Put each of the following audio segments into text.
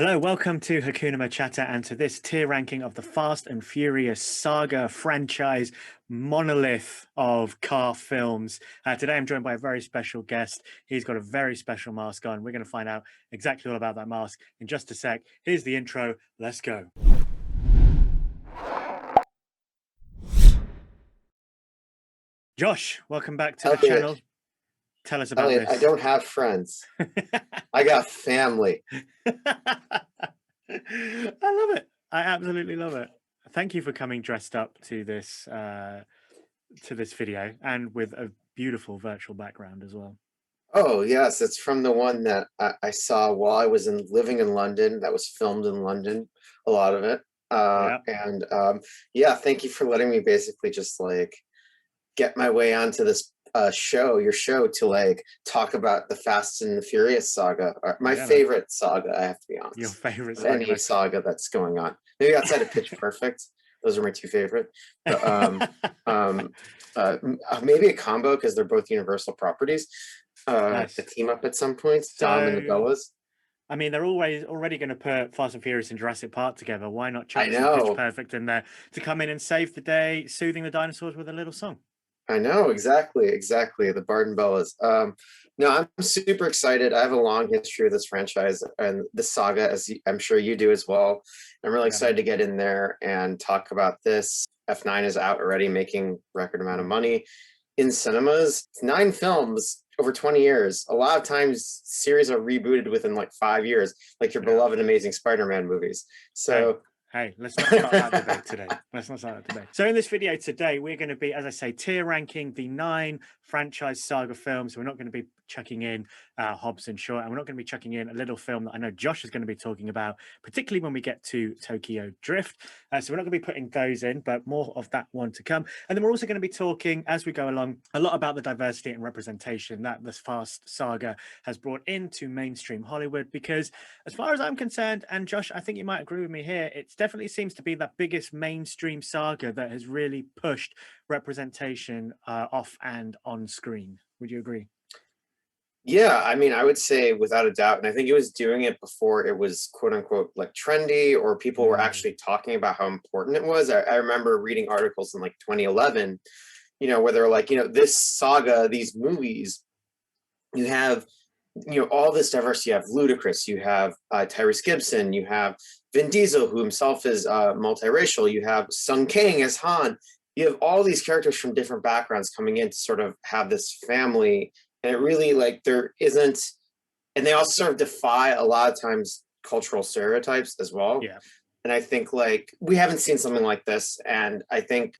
Hello, welcome to Hakuna MaChatter and to this tier ranking of the Fast and Furious saga franchise monolith of car films. Today I'm joined by a very special guest. He's got a very special mask on. We're going to find out exactly all about that mask in just a sec. Here's the intro. Let's go. Josh, welcome back to the channel. Tell us about this. I don't have friends. I got family. I love it. I absolutely love it. Thank you for coming dressed up to this video and with a beautiful virtual background as well. Oh yes, it's from the one that I saw while I was living in London. That was filmed in London, a lot of it. And yeah, thank you for letting me basically just like get my way onto this your show to like talk about the Fast and the Furious saga. My favorite saga, I have to be honest. Your favorite saga? Any saga that's going on. Maybe outside of Pitch Perfect. Those are my two favorite. But, maybe a combo because they're both Universal properties. Nice. A team up at some point. Dom and the Bellas. I mean, they're already going to put Fast and Furious and Jurassic Park together. Why not chuck some Pitch Perfect in there to come in and save the day, soothing the dinosaurs with a little song? I know, exactly. The Barden Bellas. No, I'm super excited. I have a long history with this franchise and the saga, as I'm sure you do as well. I'm really excited to get in there and talk about this. F9 is out already, making record amount of money in cinemas. It's 9 films over 20 years. A lot of times series are rebooted within like 5 years, like your beloved Amazing Spider-Man movies. So Hey, let's not start that debate today. Let's not start that debate. So in this video today, we're going to be, as I say, tier ranking the 9 franchise saga films. We're not going to be chucking in Hobbs and Shaw, and we're not going to be chucking in a little film that I know Josh is going to be talking about, particularly when we get to Tokyo Drift. So we're not going to be putting those in, but more of that one to come. And then we're also going to be talking, as we go along, a lot about the diversity and representation that this Fast saga has brought into mainstream Hollywood, because as far as I'm concerned, and Josh, I think you might agree with me here, it definitely seems to be the biggest mainstream saga that has really pushed representation off and on screen. Would you agree? Yeah, I mean, I would say without a doubt. And I think it was doing it before it was quote unquote like trendy or people were actually talking about how important it was. I remember reading articles in like 2011, where they're like, this saga, these movies, you have, all this diversity. You have Ludacris, you have Tyrese Gibson, you have Vin Diesel, who himself is multiracial. You have Sung Kang as Han. You have all these characters from different backgrounds coming in to sort of have this family. And it really like there isn't, and they also sort of defy a lot of times cultural stereotypes as well. Yeah. And I think like we haven't seen something like this. And I think,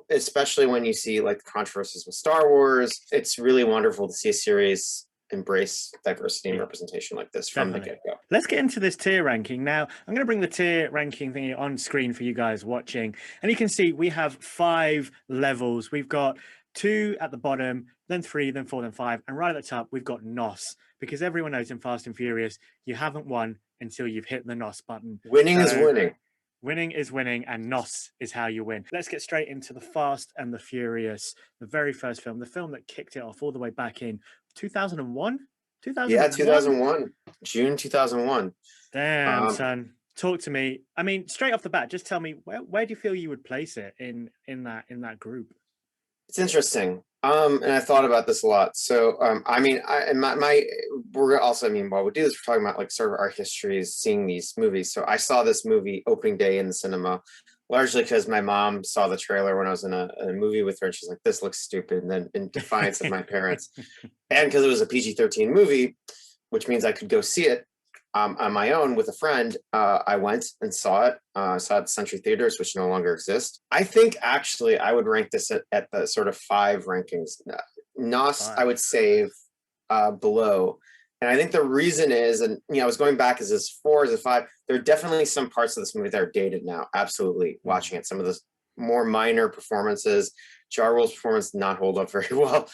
especially when you see like the controversies with Star Wars, it's really wonderful to see a series embrace diversity and representation like this from the get-go. Let's get into this tier ranking now. I'm going to bring the tier ranking thingy on screen for you guys watching, and you can see we have 5 levels. We've got 2 at the bottom, then 3, then 4, then 5, and right at the top we've got NOS, because everyone knows in Fast and Furious you haven't won until you've hit the NOS button. Winning is winning. Winning is winning, and NOS is how you win. Let's get straight into the Fast and the Furious, the very first film, the film that kicked it off all the way back in 2001? Yeah, 2001. June 2001. Damn, son. Talk to me. I mean, straight off the bat, just tell me, where do you feel you would place it in that group? It's interesting. And I thought about this a lot. So, I mean, we're also, while we do this, we're talking about like sort of our histories, seeing these movies. So I saw this movie opening day in the cinema, largely because my mom saw the trailer when I was in a movie with her, and she's like, "This looks stupid," and then in defiance of my parents, and because it was a PG-13 movie, which means I could go see it on my own with a friend. I went and saw it. Saw it at Century Theaters, which no longer exist. I think actually I would rank this at the sort of 5 rankings. NOS, I would save below. And I think the reason is, and I was going back, is this 4, is it 5? There are definitely some parts of this movie that are dated now. Absolutely, watching it, some of the more minor performances. Ja Rule's performance did not hold up very well,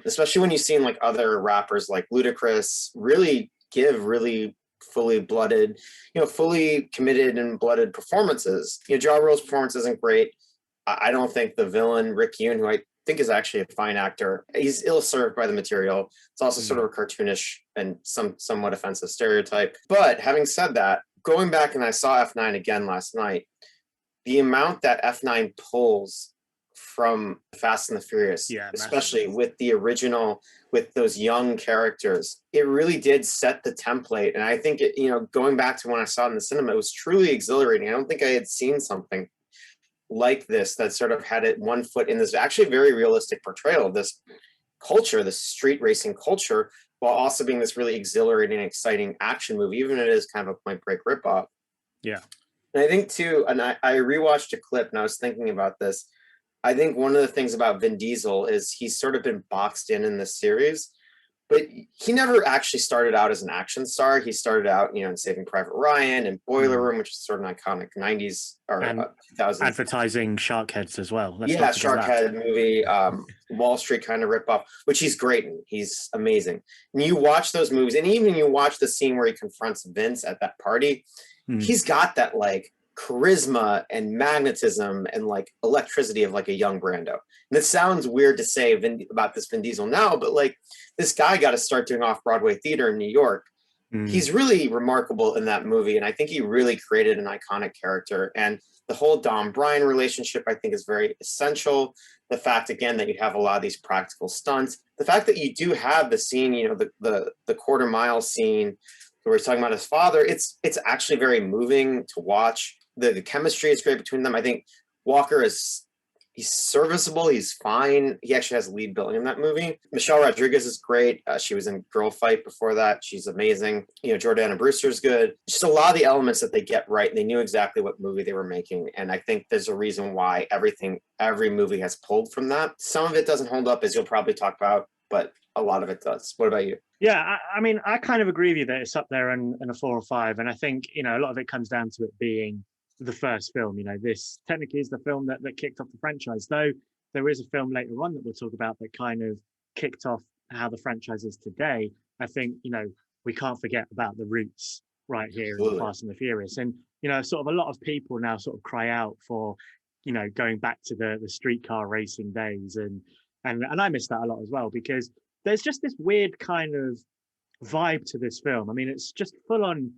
especially when you've seen like other rappers like Ludacris really give really fully blooded, fully committed and blooded performances. Ja Rule's performance isn't great. I don't think the villain Rick Yoon, who I think is actually a fine actor. He's ill-served by the material. It's also sort of a cartoonish and somewhat offensive stereotype. But having said that, going back and I saw F9 again last night, the amount that F9 pulls from Fast and the Furious, especially with the original, with those young characters, it really did set the template. And I think, going back to when I saw it in the cinema, it was truly exhilarating. I don't think I had seen something like this that sort of had it one foot in this actually very realistic portrayal of this culture, this street racing culture, while also being this really exhilarating, exciting action movie, even if it is kind of a Point Break ripoff. Yeah. And I think too, and I rewatched a clip and I was thinking about this. I think one of the things about Vin Diesel is he's sort of been boxed in this series, but he never actually started out as an action star. He started out, in Saving Private Ryan and Boiler Room, which is sort of an iconic 90s or 2000s. Advertising shark heads as well. Shark head movie, Wall Street kind of ripoff, which he's great in. He's amazing. And you watch those movies, and even you watch the scene where he confronts Vince at that party, he's got that like charisma and magnetism and like electricity of like a young Brando. And it sounds weird to say about this Vin Diesel now, but like this guy got to start doing off-Broadway theater in New York. He's really remarkable in that movie. And I think he really created an iconic character. And the whole Dom Bryan relationship, I think, is very essential. The fact, again, that you have a lot of these practical stunts, the fact that you do have the scene, the quarter mile scene where he's talking about his father, it's actually very moving to watch. The chemistry is great between them. I think Walker he's serviceable. He's fine. He actually has lead billing in that movie. Michelle Rodriguez is great. She was in Girl Fight before that. She's amazing. Jordana Brewster's good. Just a lot of the elements that they get right. They knew exactly what movie they were making. And I think there's a reason why every movie has pulled from that. Some of it doesn't hold up, as you'll probably talk about, but a lot of it does. What about you? Yeah, I mean, I kind of agree with you that it's up there and a 4 or 5. And I think, a lot of it comes down to it being the first film. This technically is the film that kicked off the franchise, though there is a film later on that we'll talk about that kind of kicked off how the franchise is today. I think, we can't forget about the roots right here in Fast and the Furious. And, sort of a lot of people now sort of cry out for, going back to the streetcar racing days. And I miss that a lot as well, because there's just this weird kind of vibe to this film. I mean, it's just full on,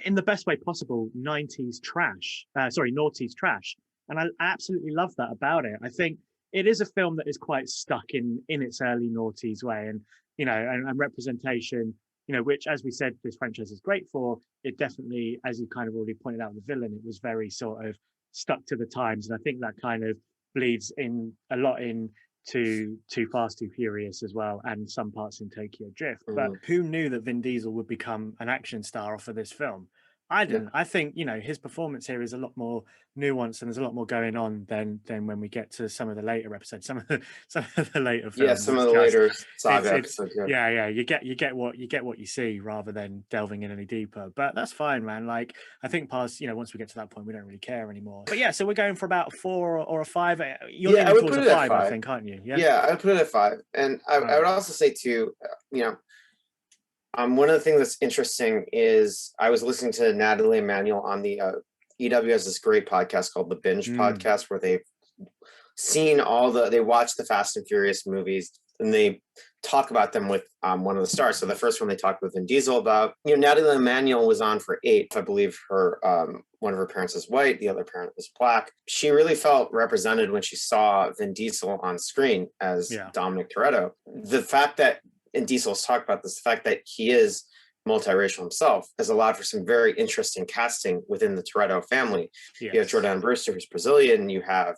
in the best way possible, 90s trash, noughties trash. And I absolutely love that about it. I think it is a film that is quite stuck in its early noughties way. And, and representation, which, as we said, this franchise is great for. It definitely, as you kind of already pointed out, the villain, it was very sort of stuck to the times. And I think that kind of bleeds in a lot in to Too Fast, Too Furious as well, and some parts in Tokyo Drift. But who knew that Vin Diesel would become an action star off of this film? I didn't. I think, his performance here is a lot more nuanced and there's a lot more going on than when we get to some of the later episodes, some of the later films. Yeah, some of the later saga episodes. Yeah, you get what you see rather than delving in any deeper. But that's fine, man. Like, I think past, once we get to that point, we don't really care anymore. But yeah, so we're going for about a 4 or a 5. You're leaning towards a 5, I think, aren't you? Yeah, I would put it at 5. And I would also say too, one of the things that's interesting is I was listening to Natalie Emanuel on the EW has this great podcast called The Binge Podcast, where they've seen they watch the Fast and Furious movies and they talk about them with one of the stars. So the first one they talked with Vin Diesel about, Natalie Emanuel was on for 8. I believe her one of her parents is white, the other parent was black. She really felt represented when she saw Vin Diesel on screen as Dominic Toretto. The fact that, and Diesel's talked about this, the fact that he is multiracial himself has allowed for some very interesting casting within the Toretto family. Yes. You have Jordan Brewster, who's Brazilian. You have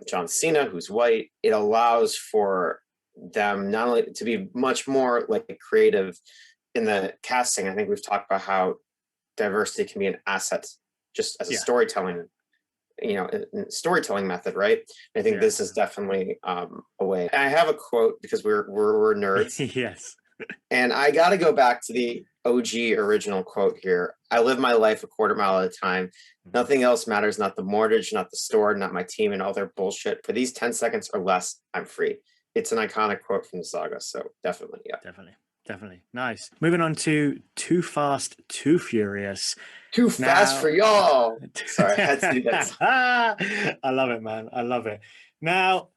John Cena, who's white. It allows for them not only to be much more like creative in the casting. I think we've talked about how diversity can be an asset just as a storytelling method, right? I think this is definitely a way. And I have a quote because we're nerds. Yes. And I got to go back to the OG original quote here. I live my life a quarter mile at a time. Nothing else matters, not the mortgage, not the store, not my team and all their bullshit. For these 10 seconds or less, I'm free. It's an iconic quote from the saga. So definitely, yeah. Definitely. Nice. Moving on to Too Fast, Too Furious. Too fast for y'all. Sorry, I had to do that. I love it, man. I love it. Now,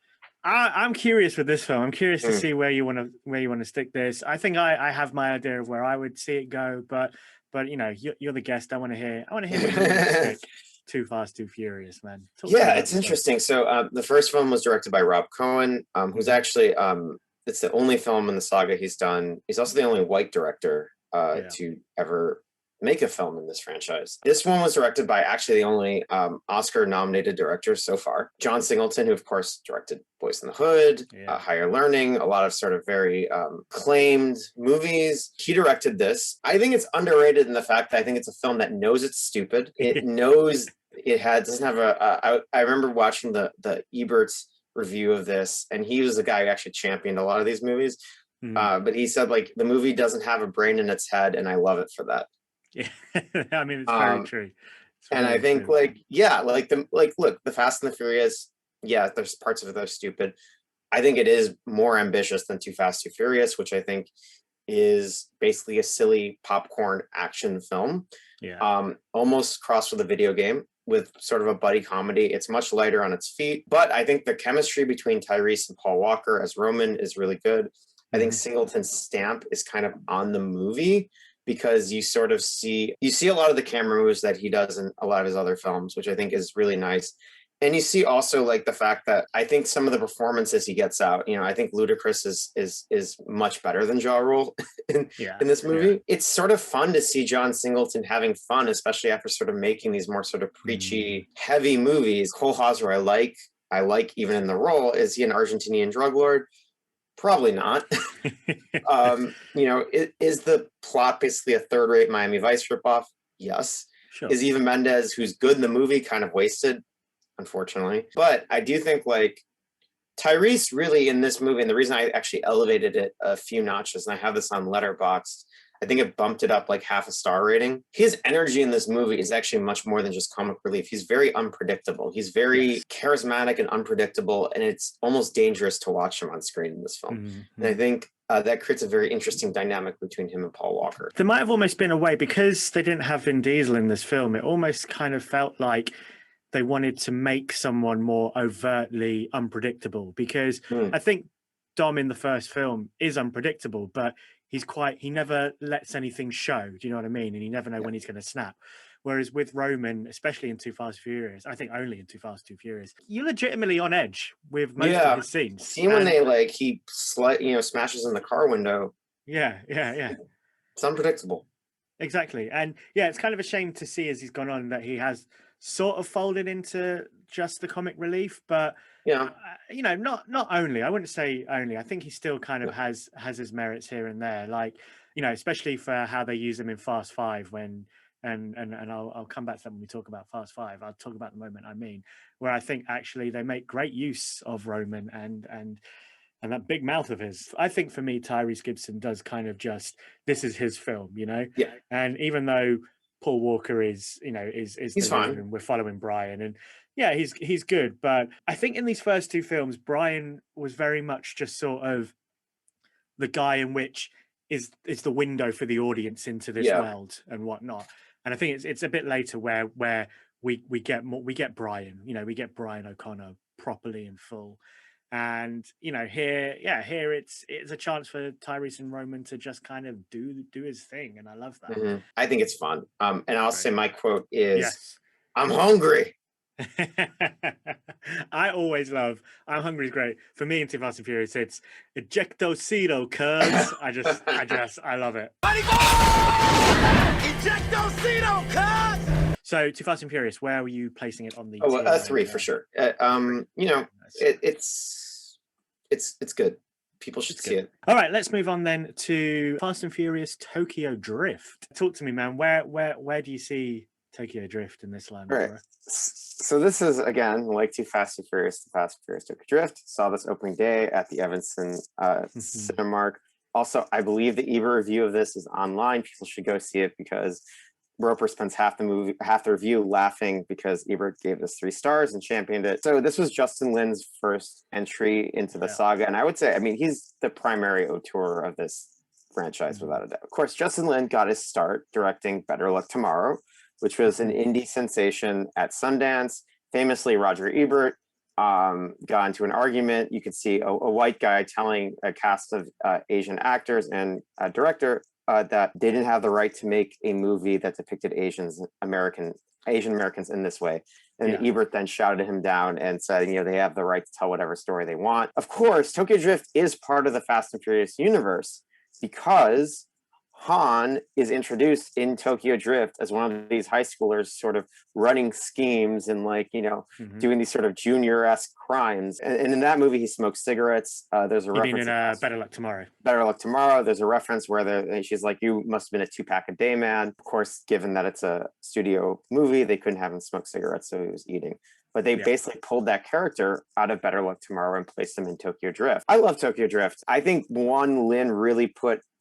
I'm curious with this film. I'm curious to Mm. see where you want to stick this. I think I have my idea of where I would see it go, but you know, you're the guest. I want to hear where you would stick Too Fast, Too Furious, man. Talk to me Yeah, about it's this film. interesting. So the first film was directed by Rob Cohen, who's Mhm. actually it's the only film in the saga he's done. He's also the only white director Yeah. to ever make a film in this franchise. This one was directed by actually the only Oscar-nominated director so far, John Singleton, who of course directed Boys in the Hood, Yeah. Higher Learning, a lot of sort of very acclaimed movies. He directed this. I think it's underrated in the fact that I think it's a film that knows it's stupid. It knows doesn't have I remember watching the Ebert's review of this, and he was the guy who actually championed a lot of these movies. But he said like the movie doesn't have a brain in its head, and I love it for that. Yeah. I mean, it's very true. It's And I very think true. like look, the Fast and the Furious, yeah, there's parts of it that are stupid. I think it is more ambitious than Too Fast, Too Furious, which I think is basically a silly popcorn action film. Yeah. Almost crossed with a video game with sort of a buddy comedy. It's much lighter on its feet, but I think the chemistry between Tyrese and Paul Walker as Roman is really good. I think Mhm. Singleton's stamp is kind of on the movie because you sort of see a lot of the camera moves that he does in a lot of his other films, which I think is really nice. And you see also like the fact that I think some of the performances he gets out, you know, I think Ludacris is much better than Ja Rule in this movie. Yeah. It's sort of fun to see John Singleton having fun, especially after sort of making these more sort of preachy, heavy movies. Cole Hauser, I like even in the role. Is he an Argentinian drug lord? Probably not. You know, is the plot basically a third-rate Miami Vice ripoff? Yes. Sure. Is Eva Mendes, who's good in the movie, kind of wasted? Unfortunately. But I do think like Tyrese really in this movie, and the reason I actually elevated it a few notches, and I have this on Letterboxd, I think it bumped it up like half a star rating. His energy in this movie is actually much more than just comic relief. He's very unpredictable. He's very charismatic and unpredictable, and it's almost dangerous to watch him on screen in this film. And I think that creates a very interesting dynamic between him and Paul Walker. There might have almost been a way, because they didn't have Vin Diesel in this film, it almost kind of felt like they wanted to make someone more overtly unpredictable, because I think Dom in the first film is unpredictable, but he never lets anything show. Do you know what I mean? And you never know when he's going to snap. Whereas with Roman, especially in Too Fast Furious, I think only in Too Fast Too Furious, you're legitimately on edge with most of his scenes. See when they like he smashes in the car window. Yeah. It's unpredictable. Exactly. And yeah, it's kind of a shame to see as he's gone on that he has sort of folded into just the comic relief, but you know, not only. I wouldn't say only. I think he still kind of has his merits here and there, like, you know, especially for how they use him in Fast Five when and I'll come back to that when we talk about Fast Five. I'll talk about the moment I mean, where I think actually they make great use of Roman and that big mouth of his. I think for me, Tyrese Gibson does kind of just, this is his film, you know? Yeah. And even though Paul Walker is, you know, is he's fine, and we're following Brian, and yeah, he's good. But I think in these first two films, Brian was very much just sort of the guy in which is the window for the audience into this world and whatnot. And I think it's a bit later where we get Brian, you know, we get Brian O'Connor properly in full. And you know, here it's a chance for Tyrese and Roman to just kind of do his thing, and I love that. I think it's fun. And I'll say my quote is, yes, "I'm hungry." I always love "I'm hungry" is great for me in Too Fast and Furious. It's ejectocito, cuz I love it. Ejectocito, cuz. So Too Fast and Furious, where were you placing it on the 3 for sure. You know, it's good. People should see it. All right, let's move on then to Fast and Furious Tokyo Drift. Talk to me, man. Where do you see Tokyo Drift in this line? All right. So this is, again, like Too Fast and Furious, Tokyo Drift. Saw this opening day at the Evanston Cinemark. Also, I believe the Ebert review of this is online. People should go see it because Roper spends half the review laughing because Ebert gave this 3 stars and championed it. So this was Justin Lin's first entry into the saga. And I would say, I mean, he's the primary auteur of this franchise without a doubt. Of course, Justin Lin got his start directing Better Luck Tomorrow, which was an indie sensation at Sundance. Famously, Roger Ebert got into an argument. You could see a white guy telling a cast of Asian actors and a director that they didn't have the right to make a movie that depicted Asian Americans in this way. And Ebert then shouted him down and said, they have the right to tell whatever story they want. Of course, Tokyo Drift is part of the Fast and Furious universe because Han is introduced in Tokyo Drift as one of these high schoolers sort of running schemes and doing these sort of junior-esque crimes. And in that movie, he smokes cigarettes. There's a reference in Better Luck Tomorrow. Better Luck Tomorrow. There's a reference where she's like, you must have been a 2-pack a day man. Of course, given that it's a studio movie, they couldn't have him smoke cigarettes, so he was eating. But they basically pulled that character out of Better Luck Tomorrow and placed him in Tokyo Drift. I love Tokyo Drift. I think Lin really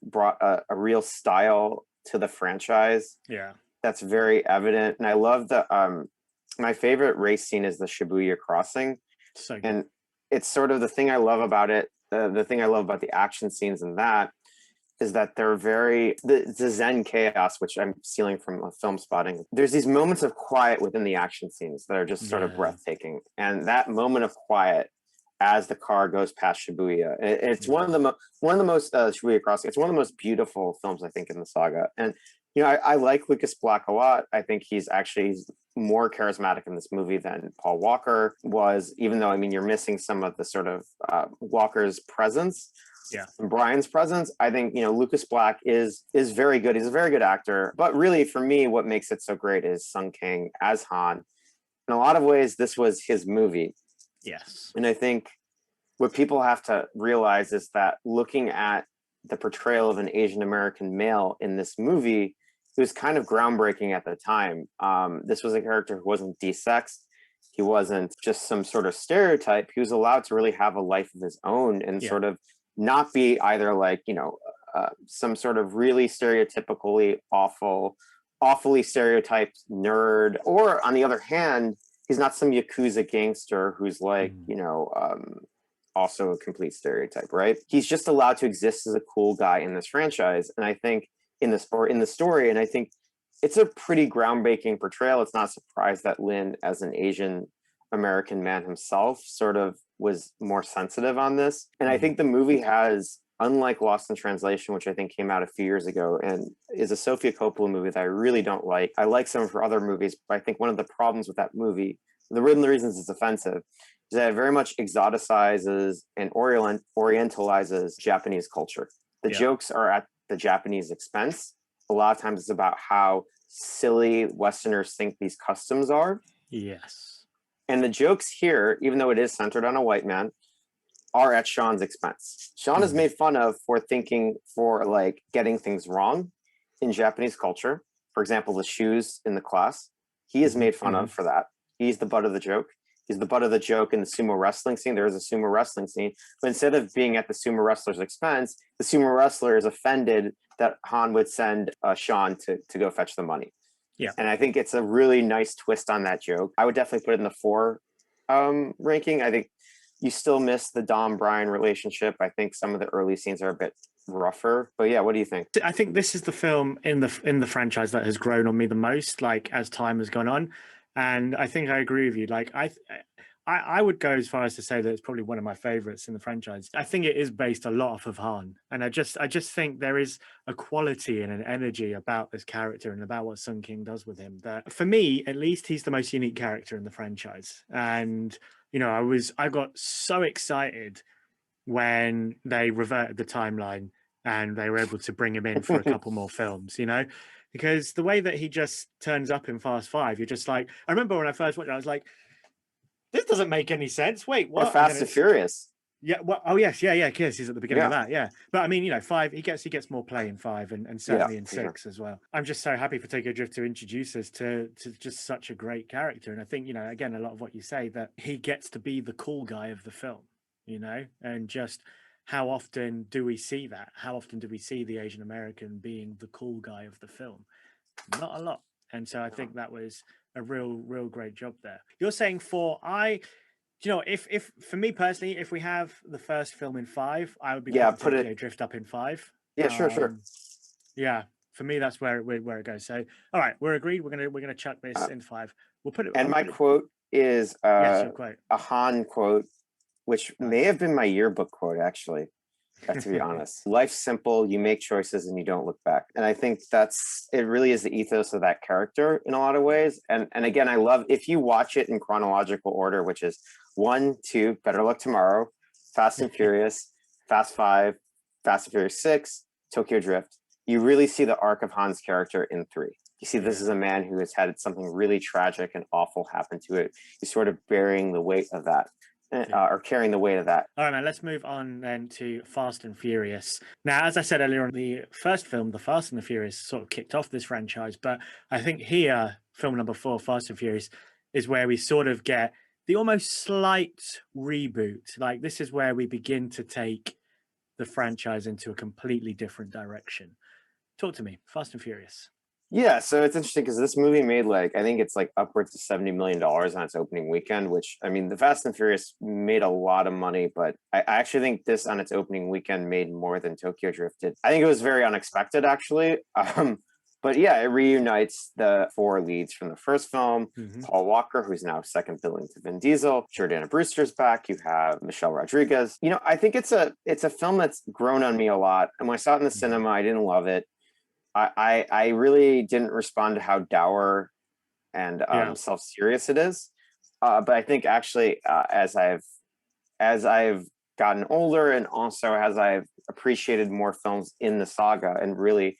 brought a real style to the franchise. Yeah, that's very evident. And I love my favorite race scene is the Shibuya crossing. So good. And it's sort of the thing I love about it. The thing I love about the action scenes in that is that they're the Zen chaos, which I'm stealing from Film Spotting. There's these moments of quiet within the action scenes that are just sort of breathtaking. And that moment of quiet as the car goes past Shibuya, it's one of the most Shibuya crossing. It's one of the most beautiful films I think in the saga. And I like Lucas Black a lot. I think he's more charismatic in this movie than Paul Walker was. Even though you're missing some of the sort of Walker's presence. Yeah, and Brian's presence. I think Lucas Black is very good. He's a very good actor. But really, for me, what makes it so great is Sung Kang as Han. In a lot of ways, this was his movie. Yes, and I think what people have to realize is that looking at the portrayal of an Asian American male in this movie, it was kind of groundbreaking at the time. This was a character who wasn't desexed. He wasn't just some sort of stereotype. He was allowed to really have a life of his own and sort of not be either some sort of really stereotypically awfully stereotyped nerd, or on the other hand, he's not some Yakuza gangster who's also a complete stereotype, right? He's just allowed to exist as a cool guy in this franchise. And I think in the story, and I think it's a pretty groundbreaking portrayal. It's not a surprise that Lin, as an Asian American man himself, sort of was more sensitive on this. And I think the movie has, unlike Lost in Translation, which I think came out a few years ago and is a Sofia Coppola movie that I really don't like. I like some of her other movies, but I think one of the problems with that movie, one of the reasons it's offensive, is that it very much exoticizes and orientalizes Japanese culture. The jokes are at the Japanese expense. A lot of times it's about how silly Westerners think these customs are. Yes. And the jokes here, even though it is centered on a white man, are at Sean's expense. Sean is made fun of for getting things wrong in Japanese culture. For example, the shoes in the class. He is made fun of for that. He's the butt of the joke. He's the butt of the joke in the sumo wrestling scene. There is a sumo wrestling scene, but instead of being at the sumo wrestler's expense, the sumo wrestler is offended that Han would send Sean to go fetch the money. Yeah, and I think it's a really nice twist on that joke. I would definitely put it in the 4 ranking. I think you still miss the Dom Brian relationship. I think some of the early scenes are a bit rougher, but yeah, what do you think? I think this is the film in the franchise that has grown on me the most, as time has gone on. And I think I agree with you. I would go as far as to say that it's probably one of my favorites in the franchise. I think it is based a lot off of Han. And I just think there is a quality and an energy about this character and about what Sung Kang does with him that, for me, at least, he's the most unique character in the franchise. And, I got so excited when they reverted the timeline and they were able to bring him in for a couple more films, because the way that he just turns up in Fast 5, you're just like, I remember when I first watched it, I was like, this doesn't make any sense. Wait, what? Or Fast and Furious. Yeah. Well, oh yes, yeah. Kiss. He's at the beginning of that. Yeah. But I mean, 5. He gets more play in 5, and certainly in 6 as well. I'm just so happy for Tokyo Drift to introduce us to just such a great character. And I think again, a lot of what you say, that he gets to be the cool guy of the film. And just how often do we see that? How often do we see the Asian American being the cool guy of the film? Not a lot. And so I think that was a real great job there. You're saying 4. If for me personally, if we have the first film in 5, I would be putting Tokyo Drift up in 5. Yeah, sure. Yeah, for me, that's where it goes. So, all right, we're agreed. We're gonna chuck this in 5. We'll put it. And my quote is yes, your quote. a Han quote, which may have been my yearbook quote, actually. To be honest, life's simple. You make choices and you don't look back. And I think it really is the ethos of that character in a lot of ways. And again, I love, if you watch it in chronological order, which is 1, 2, Better Luck Tomorrow, Fast and Furious, Fast 5, Fast and Furious 6, Tokyo Drift, you really see the arc of Han's character in 3. You see, this is a man who has had something really tragic and awful happen to it. He's sort of bearing the weight of that. Or carrying the weight of that. All right, man, let's move on then to Fast and Furious. Now, as I said earlier on, the first film, The Fast and the Furious, sort of kicked off this franchise. But I think here, film number 4, Fast and Furious, is where we sort of get the almost slight reboot. Like, this is where we begin to take the franchise into a completely different direction. Talk to me, Fast and Furious. Yeah, so it's interesting because this movie made I think it's upwards of $70 million on its opening weekend, which, I mean, the Fast and Furious made a lot of money, but I actually think this on its opening weekend made more than Tokyo Drift did. I think it was very unexpected, actually. But yeah, it reunites the 4 leads from the first film. Paul Walker, who's now second billing to Vin Diesel. Jordana Brewster's back. You have Michelle Rodriguez. You know, I think it's a film that's grown on me a lot. And when I saw it in the cinema, I didn't love it. I really didn't respond to how dour and self-serious it is. But I think actually as I've gotten older and also as I've appreciated more films in the saga and really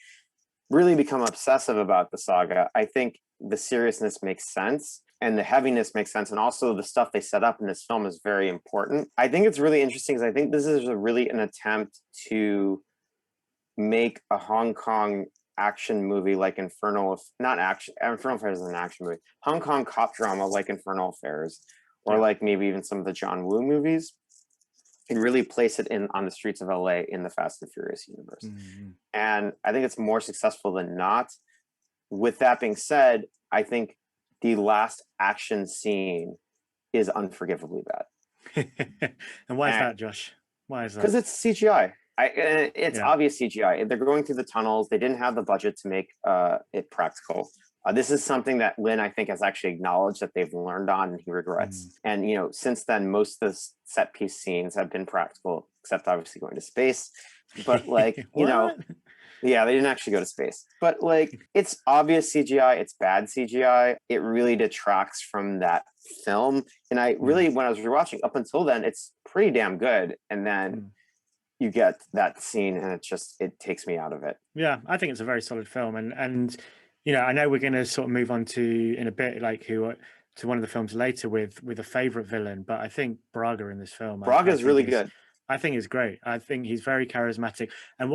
become obsessive about the saga, I think the seriousness makes sense and the heaviness makes sense. And also the stuff they set up in this film is very important. I think it's really interesting because I think this is really an attempt to make a Hong Kong action movie like Infernal Affairs is an action movie. Hong Kong cop drama like Infernal Affairs, or like maybe even some of the John Woo movies, and really place it on the streets of LA in the Fast and Furious universe. And I think it's more successful than not. With that being said, I think the last action scene is unforgivably bad. And why is that, Josh? Why is that? Because it's CGI. It's obvious CGI. They're going through the tunnels. They didn't have the budget to make it practical. This is something that Lin, I think, has actually acknowledged that they've learned on and he regrets. And, you know, since then, most of the set piece scenes have been practical, except obviously going to space. But you know, yeah, they didn't actually go to space. But it's obvious CGI. It's bad CGI. It really detracts from that film. And I really, when I was rewatching up until then, it's pretty damn good. And then you get that scene and it takes me out of it. Yeah, I think it's a very solid film. And you know, I know we're going to sort of move on to in a bit, to one of the films later with a favorite villain, but I think Braga in this film. Braga is really good. I think he's great. I think he's very charismatic. And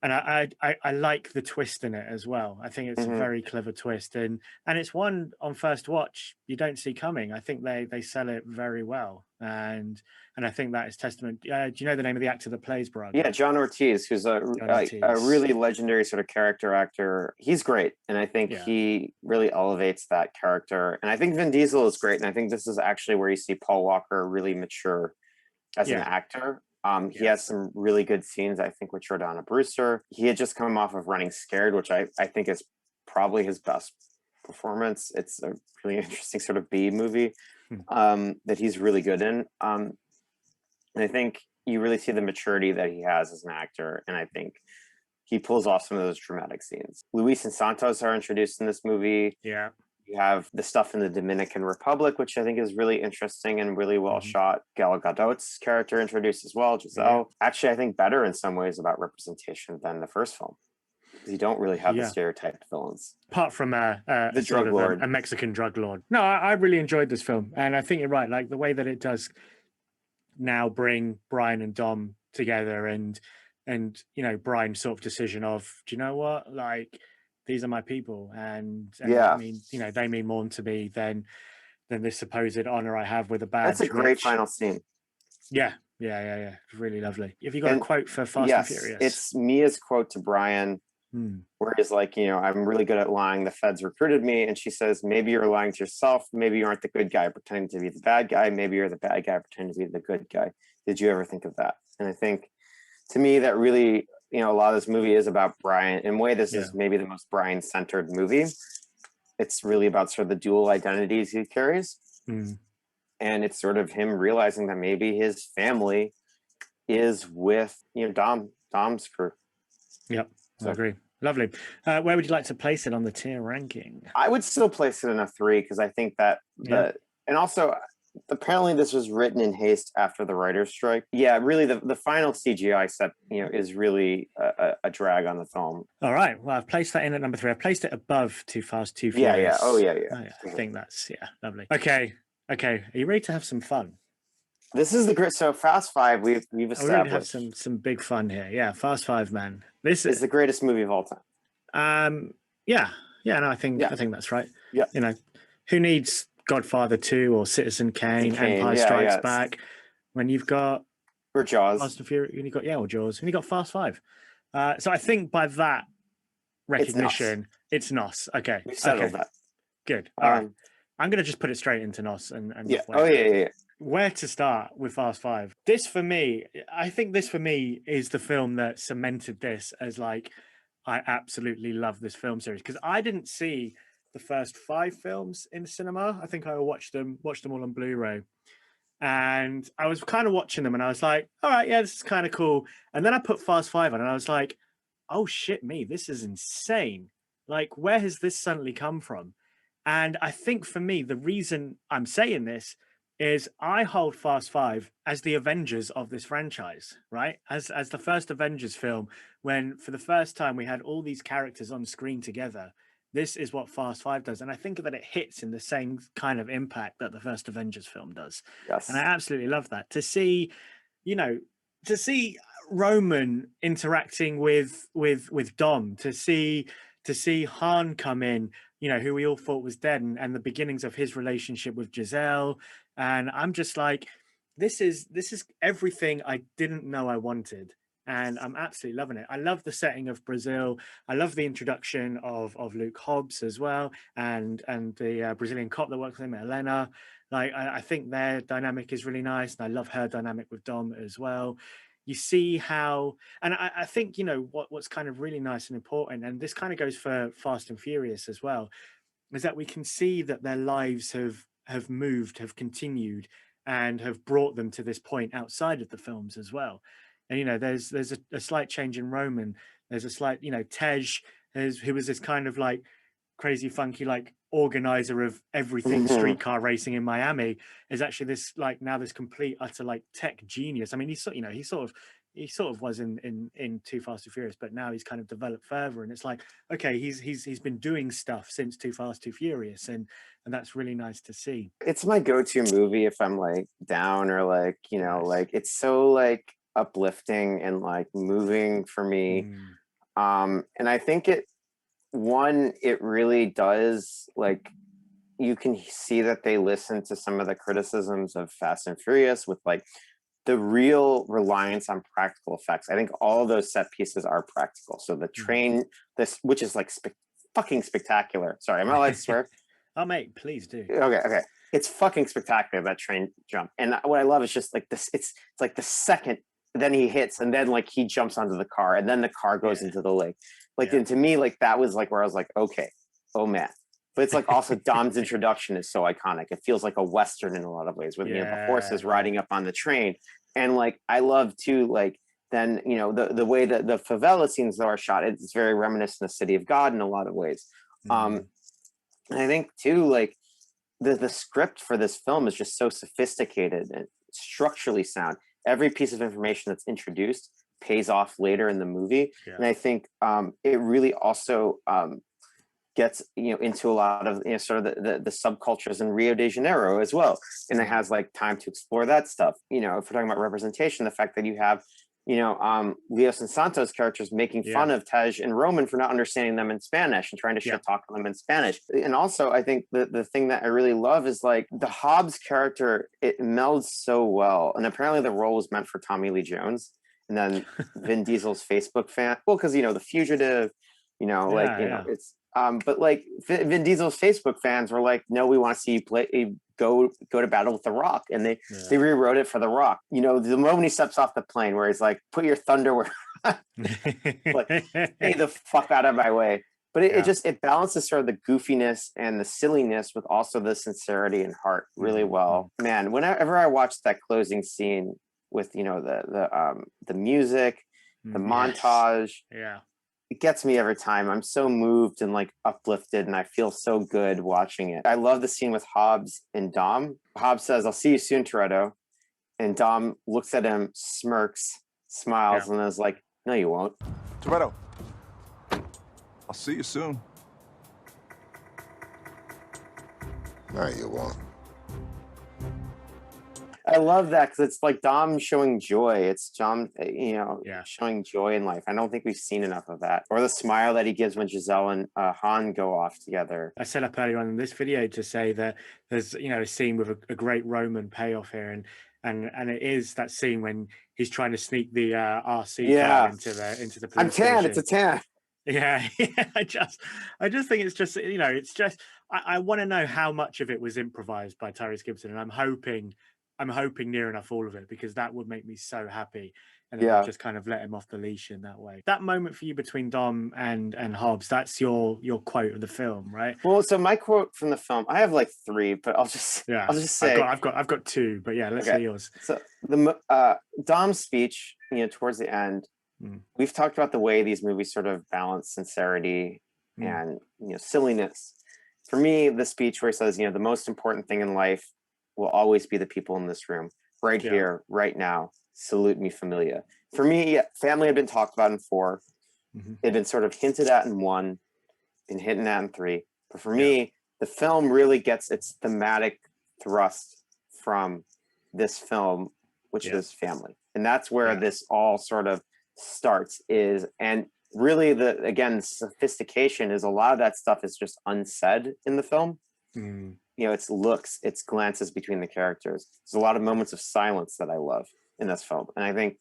and I like the twist in it as well. I think it's a very clever twist, and it's one on first watch you don't see coming. I think they sell it very well, and I think that is testament. Do you know the name of the actor that plays Braga? Yeah, John Ortiz, who's a really legendary sort of character actor. He's great, and I think he really elevates that character. And I think Vin Diesel is great, and I think this is actually where you see Paul Walker really mature as an actor. He has some really good scenes, I think, with Jordana Brewster. He had just come off of Running Scared, which I think is probably his best performance. It's a really interesting sort of B movie that he's really good in. And I think you really see the maturity that he has as an actor. And I think he pulls off some of those dramatic scenes. Luis and Santos are introduced in this movie. Yeah. You have the stuff in the Dominican Republic, which I think is really interesting and really well shot. Gal Gadot's character introduced as well, Giselle. Actually, I think better in some ways about representation than the first film. You don't really have the stereotyped villains. Apart from the drug lord. A Mexican drug lord. No, I really enjoyed this film. And I think you're right. Like the way that it does now bring Brian and Dom together and you know, Brian's sort of decision of, do you know what? Like, these are my people, and I mean, you know, they mean more to me than this supposed honor I have with a badge. That's a great final scene. Yeah. Really lovely. Have you got a quote for Fast and Furious? It's Mia's quote to Brian, where he's like, you know, I'm really good at lying. The feds recruited me, and she says, maybe you're lying to yourself. Maybe you aren't the good guy pretending to be the bad guy. Maybe you're the bad guy pretending to be the good guy. Did you ever think of that? And I think, to me, that really you know, a lot of this movie is about Brian. In a way, this Yeah. is maybe the most Brian-centered movie. It's really about sort of the dual identities he carries. Mm. And it's sort of him realizing that maybe his family is with, you know, Dom's crew. Yep, So- I agree. Lovely. Where would you like to place it on the tier ranking? I would still place it in a 3 because I think that and also apparently this was written in haste after the writer's strike. Yeah, really the final CGI set, you know, is really a drag on the film. All right. Well, I've placed that in at number 3. I've placed it above Too Fast, Too Yeah, Furious. yeah. Oh, yeah. I think that's lovely. Okay. Are you ready to have some fun? This is the great. So Fast Five, we've We're ready to established have some big fun here. Yeah, Fast Five, man. This is the greatest movie of all time. Yeah. No, I think that's right. Yeah. You know, who needs Godfather 2 or Citizen Kane, Kane, Empire yeah, Strikes yeah. Back, when you've got Or Jaws. Fast and Furious, when you got or Jaws, when you got Fast Five. So I think by that recognition, it's NOS. Okay. We settled that. Good. All right. I'm gonna just put it straight into NOS and Yeah. not wait. Yeah. Where to start with Fast Five? I think this for me is the film that cemented this as like, I absolutely love this film series, because I didn't see the first 5 films in the cinema. I think I watched them all on Blu-ray, and I was kind of watching them and I was like, all right, yeah, this is kind of cool. And then I put Fast Five on and I was like, oh shit me, this is insane. Like, where has this suddenly come from? And I think for me, the reason I'm saying this is I hold Fast Five as the Avengers of this franchise, right? As the first Avengers film, when for the first time we had all these characters on screen together. This is what Fast Five does. And I think that it hits in the same kind of impact that the first Avengers film does. Yes. And I absolutely love that. To see Roman interacting with Dom, to see Han come in, you know, who we all thought was dead, and the beginnings of his relationship with Giselle. And I'm just like, this is everything I didn't know I wanted. And I'm absolutely loving it. I love the setting of Brazil. I love the introduction of Luke Hobbs as well, and the Brazilian cop that works with him, Elena. Like, I think their dynamic is really nice, and I love her dynamic with Dom as well. You see how, and I think, you know, what's kind of really nice and important, and this kind of goes for Fast and Furious as well, is that we can see that their lives have moved, have continued, and have brought them to this point outside of the films as well. And, you know, there's a slight change in Roman. There's a slight, you know, Tej, who was this kind of like crazy, funky, like organizer of everything streetcar racing in Miami, is actually this like now this complete utter like tech genius. I mean, he sort of was in Too Fast, Too Furious, but now he's kind of developed further, and it's like, okay, he's been doing stuff since Too Fast, Too Furious, and that's really nice to see. It's my go-to movie if I'm like down or like, you know, like it's so like uplifting and like moving for me. And I think it really does, like, you can see that they listen to some of the criticisms of Fast and Furious with like the real reliance on practical effects. I think all of those set pieces are practical. So the train, which is like fucking spectacular. Sorry, am I allowed to swear? Oh mate, please do. Okay. It's fucking spectacular, that train jump. And what I love is just like this, it's like the second then he hits, and then like he jumps onto the car, and then the car goes into the lake. Like, and to me, like that was like where I was like, okay, oh man. But it's like also Dom's introduction is so iconic. It feels like a Western in a lot of ways, with you know, the horses riding up on the train. And like I love too, like then, you know, the way that the favela scenes are shot, it's very reminiscent of City of God in a lot of ways. And I think too, like the script for this film is just so sophisticated and structurally sound. Every piece of information that's introduced pays off later in the movie. And I think it really also gets, you know, into a lot of, you know, sort of the subcultures in Rio de Janeiro as well. And it has like time to explore that stuff. You know, if we're talking about representation, the fact that you have, you know, Leos and Santos characters making fun of Tej and Roman for not understanding them in Spanish and trying to shit talk them in Spanish. And also, I think the thing that I really love is like the Hobbs character, it melds so well. And apparently the role was meant for Tommy Lee Jones. And then Vin Diesel's Facebook fan, well, because, you know, The Fugitive, you know, like, you know, it's, but like Vin Diesel's Facebook fans were like, no, we want to see you go to battle with The Rock. And they rewrote it for The Rock. You know, the moment he steps off the plane where he's like, put your thunder where Like, stay the fuck out of my way. But it balances sort of the goofiness and the silliness with also the sincerity and heart really well. Man, whenever I watch that closing scene with, you know, the music, the montage, it gets me every time. I'm so moved and like uplifted, and I feel so good watching it. I love the scene with Hobbs and Dom. Hobbs says, "I'll see you soon, Toretto," and Dom looks at him, smirks, smiles, and is like, "No, you won't, Toretto. I'll see you soon." No, you won't. I love that because it's like Dom showing joy. It's Dom, you know, showing joy in life. I don't think we've seen enough of that. Or the smile that he gives when Giselle and Han go off together. I set up earlier on in this video to say that there's, you know, a scene with a great Roman payoff here, and it is that scene when he's trying to sneak the RC car into the I'm tan. It's a tan. Yeah, I just think it's just, you know, it's just I want to know how much of it was improvised by Tyrese Gibson, and I'm hoping near enough all of it, because that would make me so happy. And then just kind of let him off the leash in that way. That moment for you between Dom and Hobbs, that's your quote of the film, right? Well, so my quote from the film, I have like 3, but I'll just say I've got 2, but yeah, let's say yours. So the Dom's speech, you know, towards the end, we've talked about the way these movies sort of balance sincerity and, you know, silliness. For me, the speech where he says, you know, the most important thing in life will always be the people in this room, right here, right now. Salute me, familia. For me, family had been talked about in 4. It had been sort of hinted at in 1, been hinted at in 3. But for me, the film really gets its thematic thrust from this film, which is family. And that's where this all sort of starts and really the sophistication is a lot of that stuff is just unsaid in the film. You know, it's looks, it's glances between the characters. There's a lot of moments of silence that I love in this film. And I think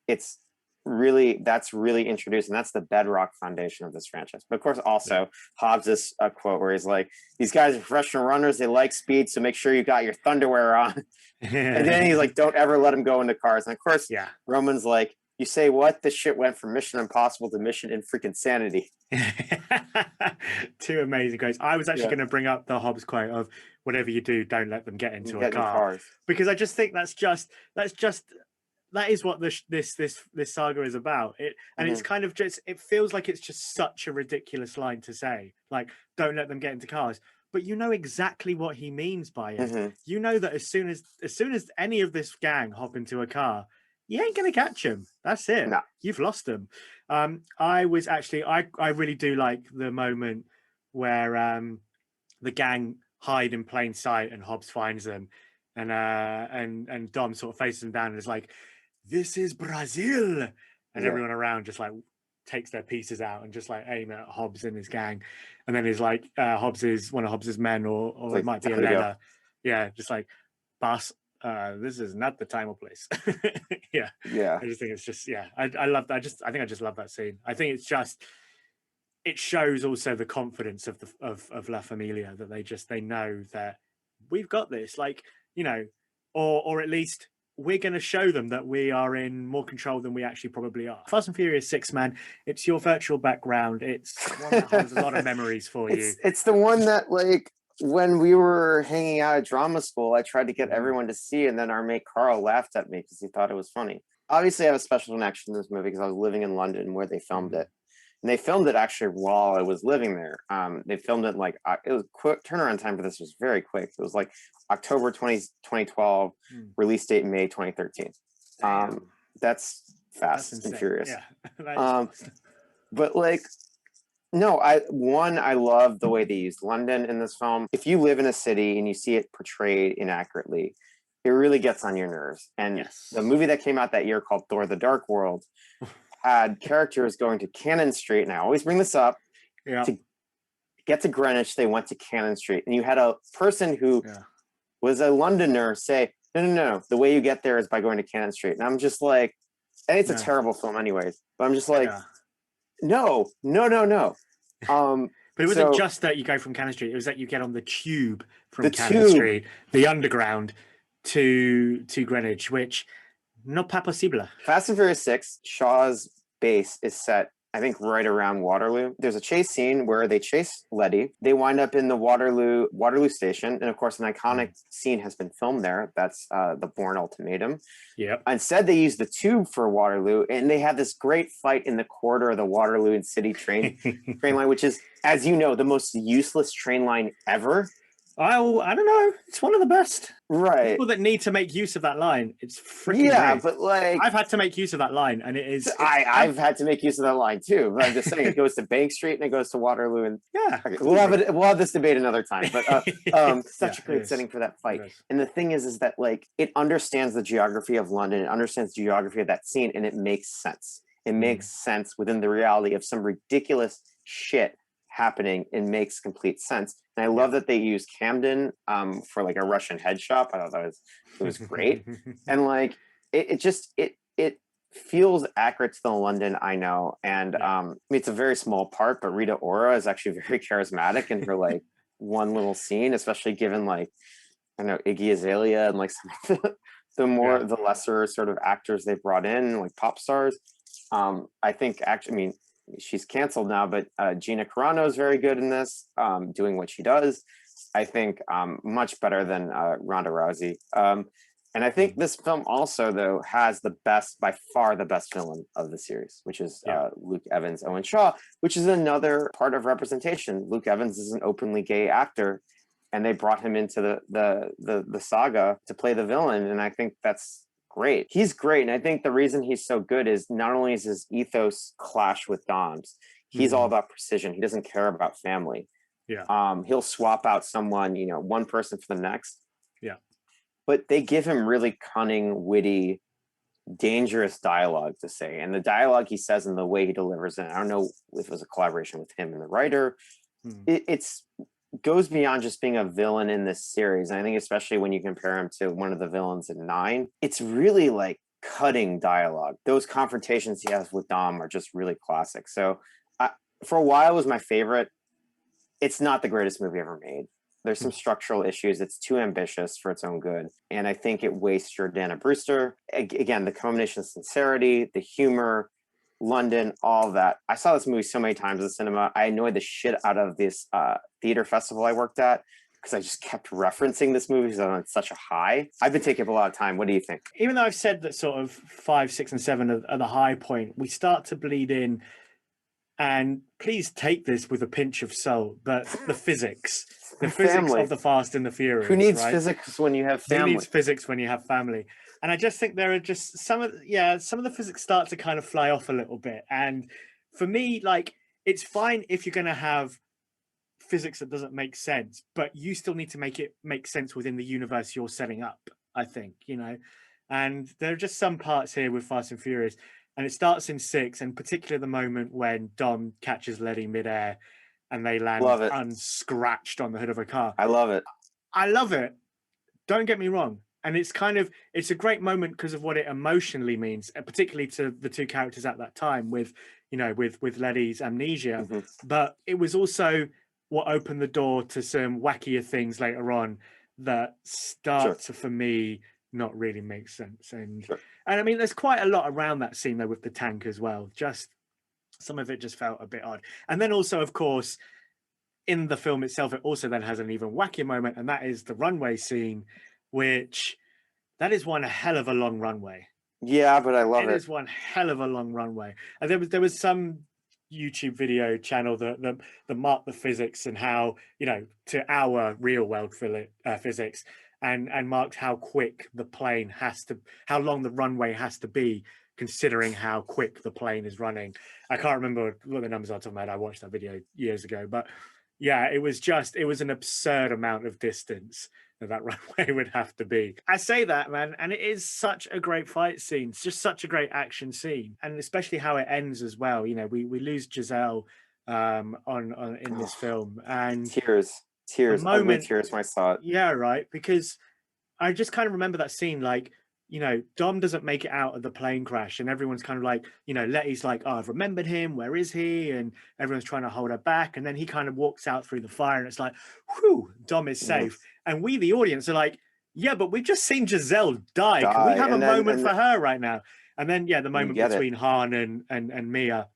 that's really introduced, and that's the bedrock foundation of this franchise. But of course, also Hobbs' quote where he's like, "These guys are professional runners, they like speed, so make sure you got your thunderwear on." And then he's like, "Don't ever let them go into cars." And of course, Roman's like, "You say what? This shit went from Mission Impossible to Mission in freaking Sanity." 2 amazing quotes. I was actually going to bring up the Hobbs quote of, "Whatever you do, don't let them get into a car," because I just think that is what this saga is about. It's kind of just, it feels like it's just such a ridiculous line to say, like, don't let them get into cars. But you know exactly what he means by it. You know that as soon as any of this gang hop into a car, you ain't gonna catch him. That's it. No. You've lost them. I really do like the moment where the gang hide in plain sight and Hobbs finds them, and Dom sort of faces them down and is like, "This is Brazil," and everyone around just like takes their pieces out and just like aim at Hobbs and his gang, and then he's like, Hobbs is one of Hobbs's men, or like, it might be Elena, just like, "Boss, this is not the time or place." I just think it's just I love that. I think I just love that scene. I think it's just, it shows also the confidence of La Familia, that they know that we've got this, like, you know, or at least we're going to show them that we are in more control than we actually probably are. Fast and Furious 6, man, it's your virtual background. It's one that holds a lot of memories for you. It's the one that, like, when we were hanging out at drama school, I tried to get everyone to see, and then our mate Carl laughed at me because he thought it was funny. Obviously, I have a special connection to this movie because I was living in London where they filmed it. And they filmed it actually while I was living there. They filmed it like, it was quick. Turnaround time for this was very quick. It was like October 2012, release date May 2013. That's fast and furious. Yeah. But like, no, I love the way they used London in this film. If you live in a city and you see it portrayed inaccurately, it really gets on your nerves. And the movie that came out that year called Thor: The Dark World had characters going to Cannon Street, and I always bring this up, to get to Greenwich, they went to Cannon Street. And you had a person who was a Londoner say, no, the way you get there is by going to Cannon Street. And I'm just like, and it's a terrible film anyways, but I'm just like, no. But it wasn't just that you go from Cannon Street, it was that you get on the tube from Cannon Street, the underground, to Greenwich, which not pas possible. Fast and Furious 6, Shaw's base is set, I think, right around Waterloo. There's a chase scene where they chase Letty. They wind up in the Waterloo station, and of course, an iconic scene has been filmed there. That's the Bourne Ultimatum. Yep. Instead, they use the tube for Waterloo, and they have this great fight in the corridor of the Waterloo and City train line, which is, as you know, the most useless train line ever. I don't know. It's one of the best. Right. People that need to make use of that line, it's freaking great. But like I've had to make use of that line, and it is. I've had to make use of that line too. But I'm just saying, it goes to Bank Street and it goes to Waterloo, and Yeah, okay, we'll have this debate another time. But such a great setting for that fight. And the thing is that like it understands the geography of London, it understands the geography of that scene, and it makes sense. It makes sense within the reality of some ridiculous shit happening. It makes complete sense. And I love that they used Camden for like a Russian head shop. I thought it was great. And like it feels accurate to the London I know. And I mean, it's a very small part, but Rita Ora is actually very charismatic in her like one little scene, especially given like I know Iggy Azalea and like some of the lesser sort of actors they brought in, like pop stars. I think actually, I mean, she's canceled now, but Gina Carano is very good in this, doing what she does. I think much better than Ronda Rousey. And I think this film also, though, has by far the best villain of the series, which is Luke Evans, Owen Shaw, which is another part of representation. Luke Evans is an openly gay actor, and they brought him into the saga to play the villain, and I think that's great. He's great, and I think the reason he's so good is not only is his ethos clash with Dom's, he's all about precision. He doesn't care about family. Yeah. He'll swap out someone, one person for the next. Yeah. But they give him really cunning, witty, dangerous dialogue to say, and the dialogue he says and the way he delivers it. I don't know if it was a collaboration with him and the writer. It's goes beyond just being a villain in this series. And I think especially when you compare him to one of the villains in 9, it's really like cutting dialogue. Those confrontations he has with Dom are just really classic. So for a while it was my favorite. It's not the greatest movie ever made. There's some structural issues. It's too ambitious for its own good. And I think it wastes Jordana Brewster. Again, the combination of sincerity, the humor, London, all of that. I saw this movie so many times in the cinema. I annoyed the shit out of this theater festival I worked at because I just kept referencing this movie because I'm on such a high. I've been taking up a lot of time. What do you think? Even though I've said that sort of 5, 6, and 7 are the high point, we start to bleed in. And please take this with a pinch of salt, but the physics of the Fast and the Furious. Who needs physics when you have family? Who needs physics when you have family? And I just think there are just some of the physics start to kind of fly off a little bit. And for me, like, it's fine if you're going to have physics that doesn't make sense, but you still need to make it make sense within the universe you're setting up, I think, And there are just some parts here with Fast and Furious. And it starts in 6, and particularly the moment when Dom catches Letty midair and they land unscratched on the hood of a car. I love it. I love it. Don't get me wrong. And it's a great moment because of what it emotionally means, particularly to the two characters at that time with Letty's amnesia. But it was also what opened the door to some wackier things later on that start to, for me, not really make sense. And I mean, there's quite a lot around that scene though with the tank as well. Just some of it just felt a bit odd. And then also, of course, in the film itself, it also then has an even wackier moment, and that is the runway scene, which that is one hell of a long runway. Yeah, but I love it. It is one hell of a long runway. And there was some YouTube video channel that marked the physics and how, to our real world physics, and marked how quick the plane how long the runway has to be, considering how quick the plane is running. I can't remember what the numbers are off the top of my head. I watched that video years ago, but yeah, it was an absurd amount of distance that runway would have to be. I say that, man, and it is such a great fight scene. It's just such a great action scene, and especially how it ends as well. We lose Giselle in this film, and tears, ugly tears when I saw it. Yeah, right. Because I just kind of remember that scene, like, Dom doesn't make it out of the plane crash, and everyone's kind of like, Letty's like, oh, I've remembered him. Where is he? And everyone's trying to hold her back. And then he kind of walks out through the fire, and it's like, whew, Dom is safe. And we, the audience, are like, yeah, but we've just seen Giselle die. Can we have a moment for her right now? And then the moment get it. between Han and Mia,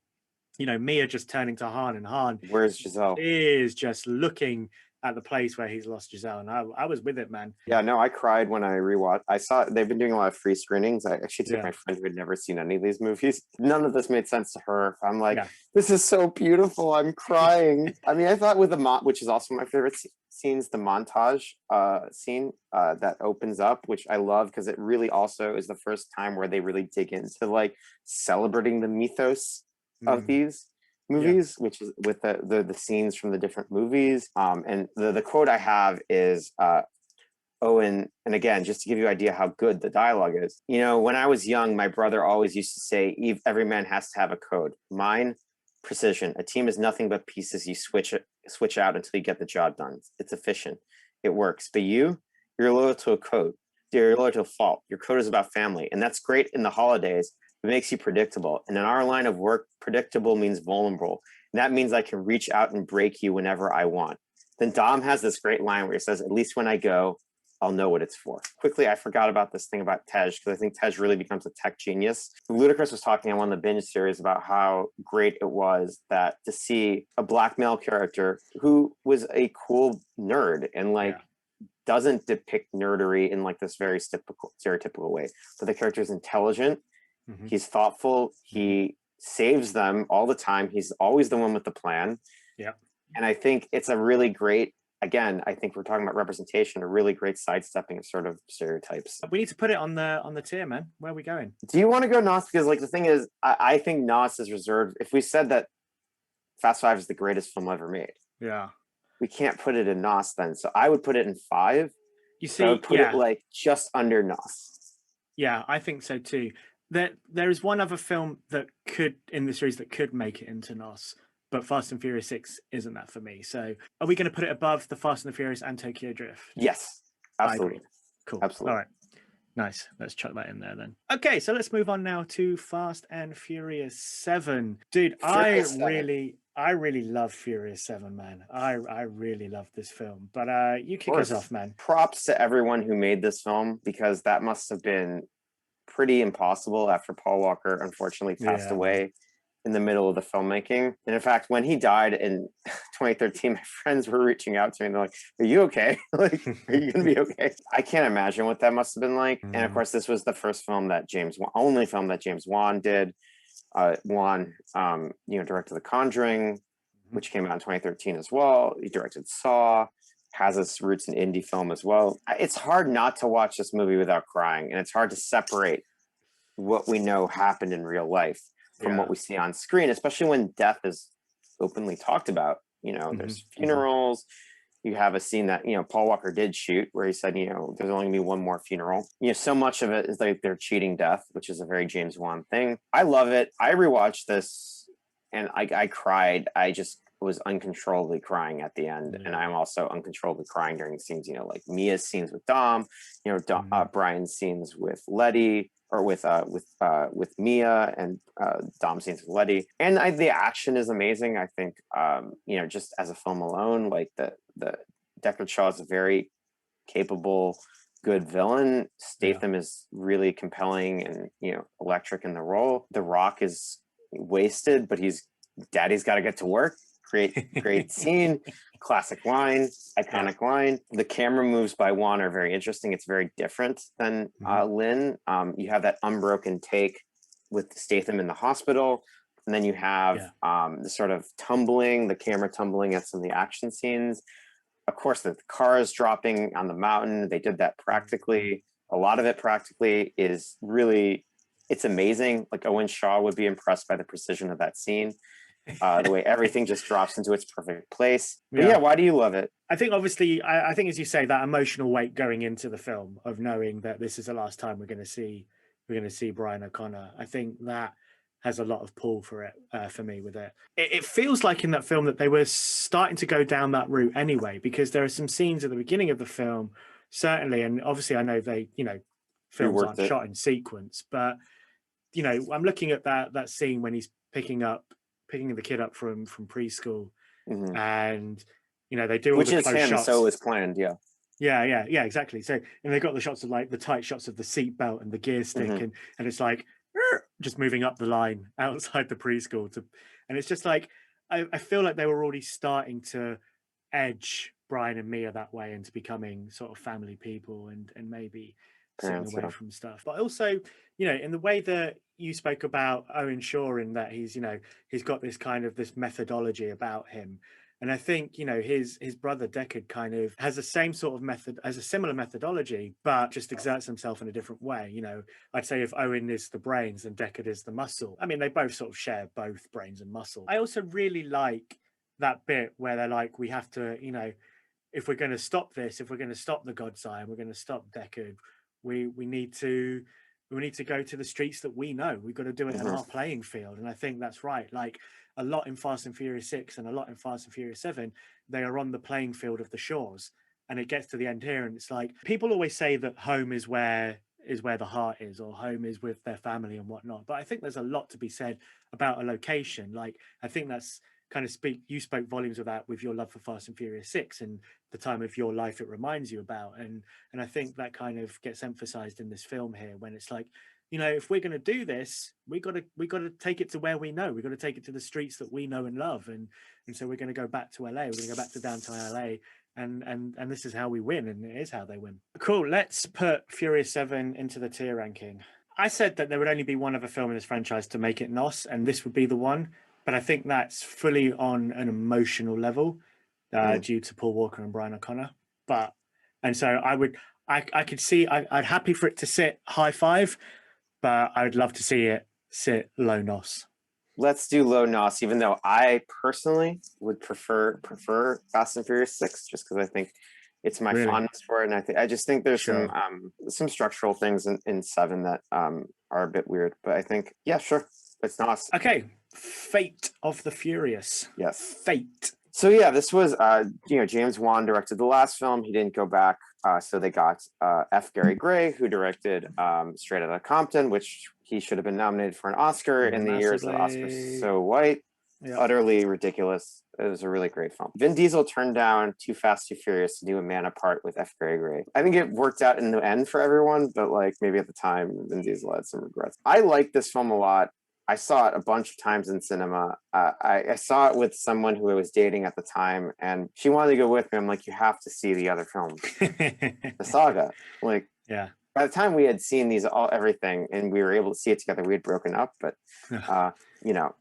Mia just turning to Han, and Han Where's Giselle? is just looking at the place where he's lost Giselle, and I was with it, man. Yeah, no, I cried when I rewatched. I saw they've been doing a lot of free screenings. I actually took Yeah. my friend who had never seen any of these movies. None of this made sense to her. I'm like, Yeah. this is so beautiful. I'm crying. I mean, I thought with the which is also my favorite scenes, the montage scene that opens up, which I love because it really also is the first time where they really dig into like celebrating the mythos of these movies, which is with the scenes from the different movies. And the quote I have is and again, just to give you an idea how good the dialogue is, when I was young, my brother always used to say, every man has to have a code. Mine, precision. A team is nothing but pieces you switch out until you get the job done. It's efficient. It works. But you're loyal to a code. You're loyal to a fault. Your code is about family. And that's great in the holidays. It makes you predictable. And in our line of work, predictable means vulnerable. And that means I can reach out and break you whenever I want. Then Dom has this great line where he says, at least when I go, I'll know what it's for. Quickly, I forgot about this thing about Tej, because I think Tej really becomes a tech genius. Ludacris was talking on one of the binge series about how great it was that to see a black male character who was a cool nerd and doesn't depict nerdery in like this very stereotypical way. But the character is intelligent. He's thoughtful. He saves them all the time. He's always the one with the plan. Yeah. And I think it's a really great, again, I think we're talking about representation, a really great sidestepping of sort of stereotypes. We need to put it on the tier, man. Where are we going? Do you want to go NOS? Because like the thing is, I think NOS is reserved. If we said that Fast Five is the greatest film ever made, we can't put it in NOS then. So I would put it in 5. You see, I would put it like just under NOS. Yeah, I think so too. There is one other film that could in the series that could make it into NOS, but Fast and Furious 6 isn't that for me. So are we going to put it above the Fast and the Furious and Tokyo Drift? Yes, absolutely. Cool. Absolutely. All right. Nice. Let's chuck that in there then. Okay, so let's move on now to Fast and Furious 7. Dude, I really love Furious 7, man. I really love this film. But you kick us off, man. Props to everyone who made this film, because that must have been pretty impossible after Paul Walker unfortunately passed away in the middle of the filmmaking. And in fact, when he died in 2013, my friends were reaching out to me and they're like, are you okay? Like, are you gonna be okay? I can't imagine what that must have been like. And of course, this was the first film that only film that James Wan did. Wan, directed The Conjuring, which came out in 2013 as well. He directed Saw, has its roots in indie film as well. It's hard not to watch this movie without crying, and it's hard to separate what we know happened in real life from what we see on screen, especially when death is openly talked about. There's funerals. You have a scene that, Paul Walker did shoot where he said, there's only gonna be one more funeral. So much of it is like they're cheating death, which is a very James Wan thing. I love it. I rewatched this and I cried. I just was uncontrollably crying at the end. And I'm also uncontrollably crying during scenes, like Mia's scenes with Dom, Brian's scenes with Letty, or with Mia, and Dom's scenes with Letty. And the action is amazing. I think, just as a film alone, like the Deckard Shaw is a very capable, good villain. Statham is really compelling and, electric in the role. The Rock is wasted, but daddy's got to get to work. Great scene, classic line, iconic line. The camera moves by Wan are very interesting. It's very different than Lin. You have that unbroken take with Statham in the hospital, and then you have the sort of the camera tumbling at some of the action scenes. Of course, the cars dropping on the mountain, they did that practically. A lot of it practically is really, it's amazing. Like Owen Shaw would be impressed by the precision of that scene. The way everything just drops into its perfect place. But why do you love it? I think obviously, I think as you say, that emotional weight going into the film of knowing that this is the last time we're going to see Brian O'Connor. I think that has a lot of pull for it, for me with it. It feels like in that film that they were starting to go down that route anyway, because there are some scenes at the beginning of the film, certainly, and obviously I know they, films aren't shot in sequence, but I'm looking at that scene when he's picking the kid up from preschool, and they do all which the is close him, shots. so is planned, yeah, exactly. So, and they've got the shots of like the tight shots of the seatbelt and the gear stick, and it's like just moving up the line outside the preschool to, and it's just like I feel like they were already starting to edge Brian and Mia that way into becoming sort of family people and maybe sitting Parents, away yeah. from stuff. But also, you know, in the way that you spoke about Owen Shaw, in that he's, you know, he's got this kind of this methodology about him. And I think, you know, his brother Deckard kind of has the same sort of method, has a similar methodology, but just exerts himself in a different way. You know, I'd say if Owen is the brains and Deckard is the muscle. I mean, they both sort of share both brains and muscle. I also really like that bit where they're like, we have to, you know, if we're going to stop this, if we're going to stop the God's Eye, and we're going to stop Deckard, we need to go to the streets that we know. We've got to do it on our playing field. And I think that's right. Like a lot in Fast and Furious 6 and a lot in Fast and Furious 7, they are on the playing field of the Shaws. And it gets to the end here, and it's like, people always say that home is where the heart is, or home is with their family and whatnot. But I think there's a lot to be said about a location. Like, I think that's kind of you spoke volumes of that with your love for Fast and Furious 6 and the time of your life it reminds you about. And I think that kind of gets emphasized in this film here, when it's like, you know, if we're going to do this, we got to take it to where we know. We've got to take it to the streets that we know and love. And so we're going to go back to LA. We're going to go back to downtown LA. And this is how we win, and it is how they win. Cool. Let's put Furious 7 into the tier ranking. I said that there would only be one other film in this franchise to make it NOS, and this would be the one. But I think that's fully on an emotional level due to Paul Walker and Brian O'Connor. And so I could see, I'd happy for it to sit high 5, but I would love to see it sit low NOS. Let's do low NOS, even though I personally would prefer Fast and Furious 6, just because I think it's my fondness for it. And I just think there's some structural things in 7 that are a bit weird. But I think, yeah, sure, it's NOS. Okay. Fate of the Furious. Yes. Fate. So yeah, this was James Wan directed the last film. He didn't go back, so they got F. Gary Gray, who directed Straight Outta Compton, which he should have been nominated for an Oscar in the years that Oscar's so white. Yep. Utterly ridiculous. It was a really great film. Vin Diesel turned down Too Fast, Too Furious to do A Man Apart with F. Gary Gray. I think it worked out in the end for everyone, but like maybe at the time, Vin Diesel had some regrets. I like this film a lot. I saw it a bunch of times in cinema. I saw it with someone who I was dating at the time, and she wanted to go with me. I'm like, you have to see the other films, the saga. Like, yeah. By the time we had seen everything, and we were able to see it together, we had broken up, but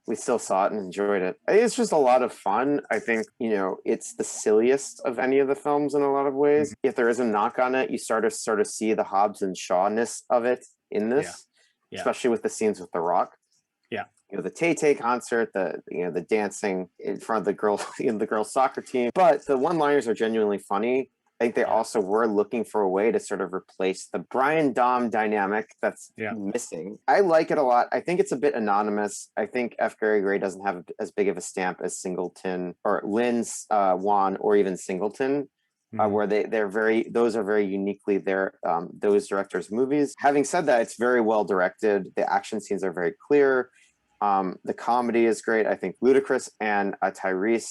we still saw it and enjoyed it. It's just a lot of fun. I think, it's the silliest of any of the films in a lot of ways. Mm-hmm. If there is a knock on it, you sort of see the Hobbs and Shaw-ness of it in this, especially with the scenes with The Rock. Yeah, the Tay-Tay concert, the dancing in front of the girls soccer team, but the one-liners are genuinely funny. I think they also were looking for a way to sort of replace the Brian Dom dynamic that's missing. I like it a lot. I think it's a bit anonymous. I think F. Gary Gray doesn't have as big of a stamp as Singleton or Lynn's Wan or even Singleton. Where those are very uniquely those directors' movies. Having said that, it's very well directed. The action scenes are very clear. The comedy is great. I think Ludacris and Tyrese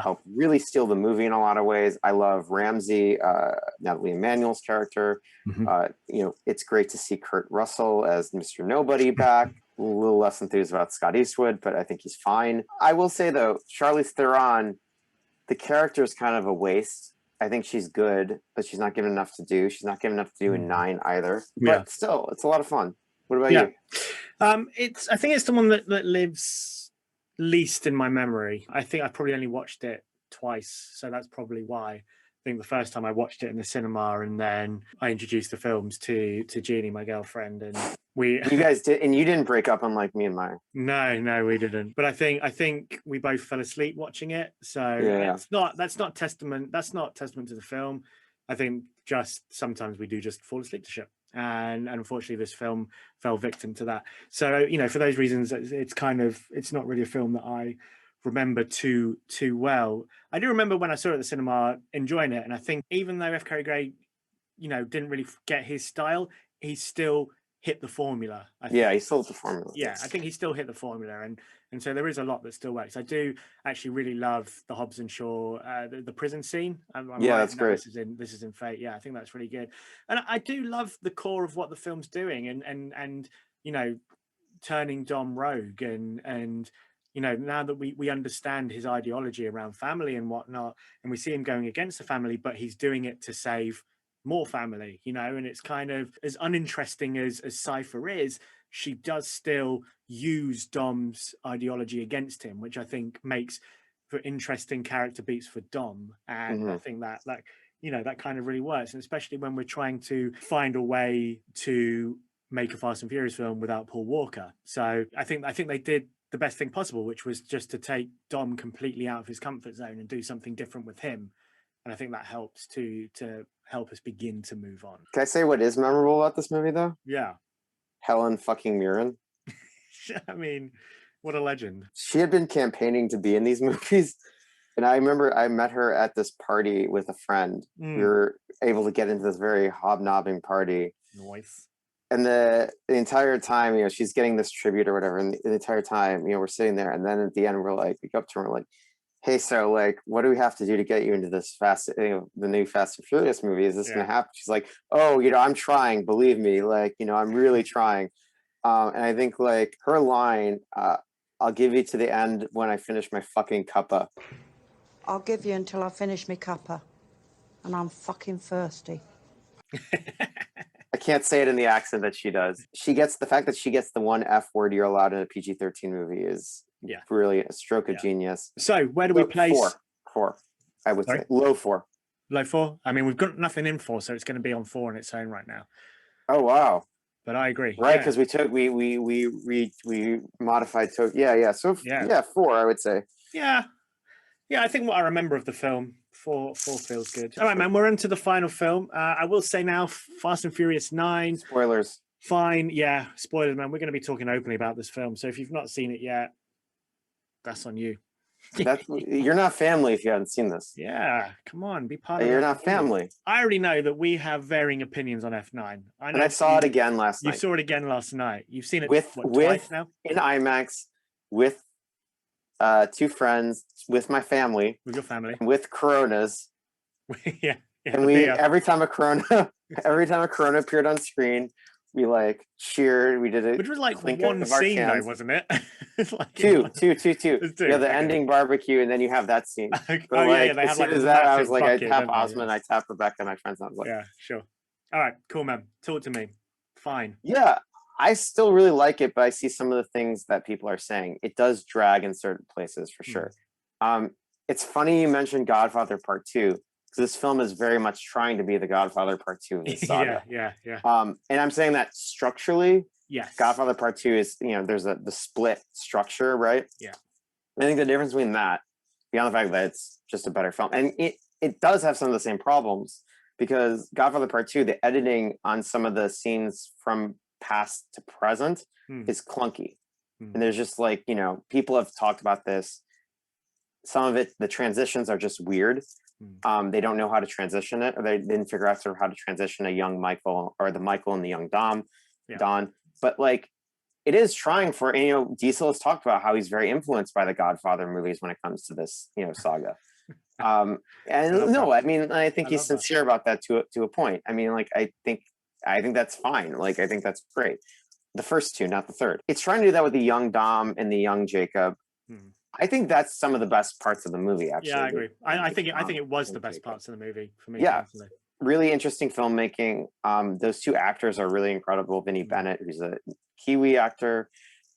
help really steal the movie in a lot of ways. I love Ramsey, Natalie Emmanuel's character. Mm-hmm. It's great to see Kurt Russell as Mr. Nobody back. A little less enthused about Scott Eastwood, but I think he's fine. I will say though, Charlize Theron, the character is kind of a waste. I think she's good, but she's not given enough to do. She's not given enough to do in 9 either. But still, it's a lot of fun. What about you? I think it's the one that lives least in my memory. I think I probably only watched it twice, so that's probably why. I think the first time I watched it in the cinema, and then I introduced the films to Jeannie, my girlfriend, and you guys did, and you didn't break up unlike me and mine. No, we didn't. But I think we both fell asleep watching it. So that's not testament to the film. I think just sometimes we do just fall asleep to shit. And unfortunately this film fell victim to that. So, for those reasons, it's not really a film that I remember too well. I do remember when I saw it at the cinema enjoying it. And I think even though F. Gary Gray, didn't really get his style, he still hit the formula. He still hit the formula. Yeah, I think he still hit the formula. And so there is a lot that still works. I do actually really love the Hobbs and Shaw, the prison scene. That's great. This is in Fate. Yeah, I think that's really good. And I do love the core of what the film's doing. And turning Dom rogue, and you know, now that we understand his ideology around family and whatnot, and we see him going against the family, but he's doing it to save more family, you know. And it's kind of as uninteresting as Cypher is, she does still use Dom's ideology against him, which I think makes for interesting character beats for Dom. And I think that you know, that kind of really works, and especially when we're trying to find a way to make a Fast and Furious film without Paul Walker. So I think they did the best thing possible, which was just to take Dom completely out of his comfort zone and do something different with him. And I think that helps to help us begin to move on. Can I say what is memorable about this movie though? Yeah. Helen fucking Mirren. I mean, what a legend. She had been campaigning to be in these movies. And I remember I met her at this party with a friend. We were able to get into this very hobnobbing party. Nice. And the entire time, you know, she's getting this tribute or whatever. And the entire time, you know, we're sitting there. And then at the end, we're like, we go up to her and we're like, hey, so like, what do we have to do to get you into this the new Fast and Furious movie? Is this going to happen? She's like, oh, you know, I'm trying, believe me. Like, you know, I'm really trying. And I think like her line, I'll give you to the end when I finish my fucking cuppa. I'll give you until I finish my cuppa. And I'm fucking thirsty. I can't say it in the accent that she does. She gets the fact that she gets the one F word you're allowed in a PG-13 movie is really a stroke of genius. So where do we place? Four. I would say low 4. Low 4. I mean, we've got nothing in 4, so it's going to be on 4 on its own right now. Oh wow! But I agree. Right, because we modified. So yeah. So 4, I would say. Yeah. I think what I remember of the film, 4 feels good. All right, man. We're into the final film. I will say now, Fast and Furious 9. Spoilers. Fine. Yeah. Spoilers, man. We're going to be talking openly about this film. So if you've not seen it yet, that's on you. You're not family if you haven't seen this. Yeah. Come on. Be part of it. You're not family. I already know that we have varying opinions on F9. And I saw it again last night. You saw it again last night. You've seen it twice now? In IMAX with 2 friends, with my family. With your family. With Coronas. Yeah. And every time a Corona appeared on screen, we like cheered. We did it, which was like one scene, though, wasn't it? It's like two. Yeah, the okay. ending barbecue, and then you have that scene. But like, they have like as that, I was like, I tap Osman, I tap Rebecca, and my friends. I was like, yeah, sure. All right, cool, man. Talk to me. Fine. Yeah, I still really like it, but I see some of the things that people are saying. It does drag in certain places for sure. It's funny you mentioned Godfather Part 2. This film is very much trying to be the Godfather Part 2 of the saga. Yeah. And I'm saying that structurally, yes. Godfather Part 2 is, you know, there's the split structure, right? Yeah. I think the difference between that, beyond the fact that it's just a better film, and it does have some of the same problems, because Godfather Part 2, the editing on some of the scenes from past to present is clunky. And there's just like, you know, people have talked about this. Some of it, the transitions are just weird. They don't know how to transition it, or they didn't figure out sort of how to transition a young Michael, or the Michael and the young Don. But like, it is trying for, and, you know, Diesel has talked about how he's very influenced by the Godfather movies when it comes to this, you know, saga. And no, I mean, I think he's sincere about that to a point. I mean, like, I think that's fine. Like, I think that's great. The first 2, not the third. It's trying to do that with the young Dom and the young Jacob. I think that's some of the best parts of the movie, actually. Yeah, I agree. I think it was the best parts of the movie for me. Yeah, personally. Really interesting filmmaking. Those 2 actors are really incredible. Vinnie Bennett, who's a Kiwi actor,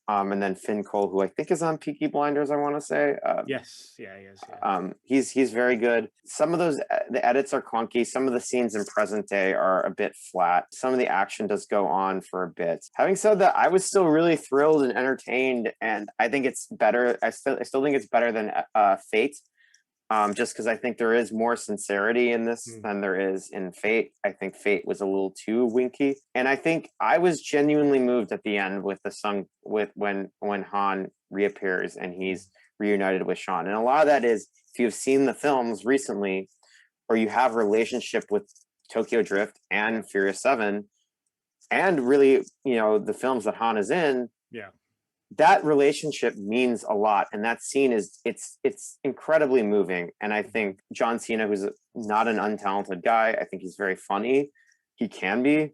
and then Finn Cole, who I think is on Peaky Blinders, I want to say. Yes, yeah, he is. Yeah. He's very good. Some of those, the edits are clunky. Some of the scenes in present day are a bit flat. Some of the action does go on for a bit. Having said that, I was still really thrilled and entertained, and I think it's better. I still think it's better than Fate. Just because I think there is more sincerity in this than there is in Fate. I think Fate was a little too winky, and I think I was genuinely moved at the end with the song with when Han reappears and he's reunited with Sean. And a lot of that is, if you've seen the films recently, or you have a relationship with Tokyo Drift and Furious 7, and really, you know, the films that Han is in. Yeah. That relationship means a lot, and that scene is it's incredibly moving. And I think John Cena, who's not an untalented guy, I think he's very funny. He can be.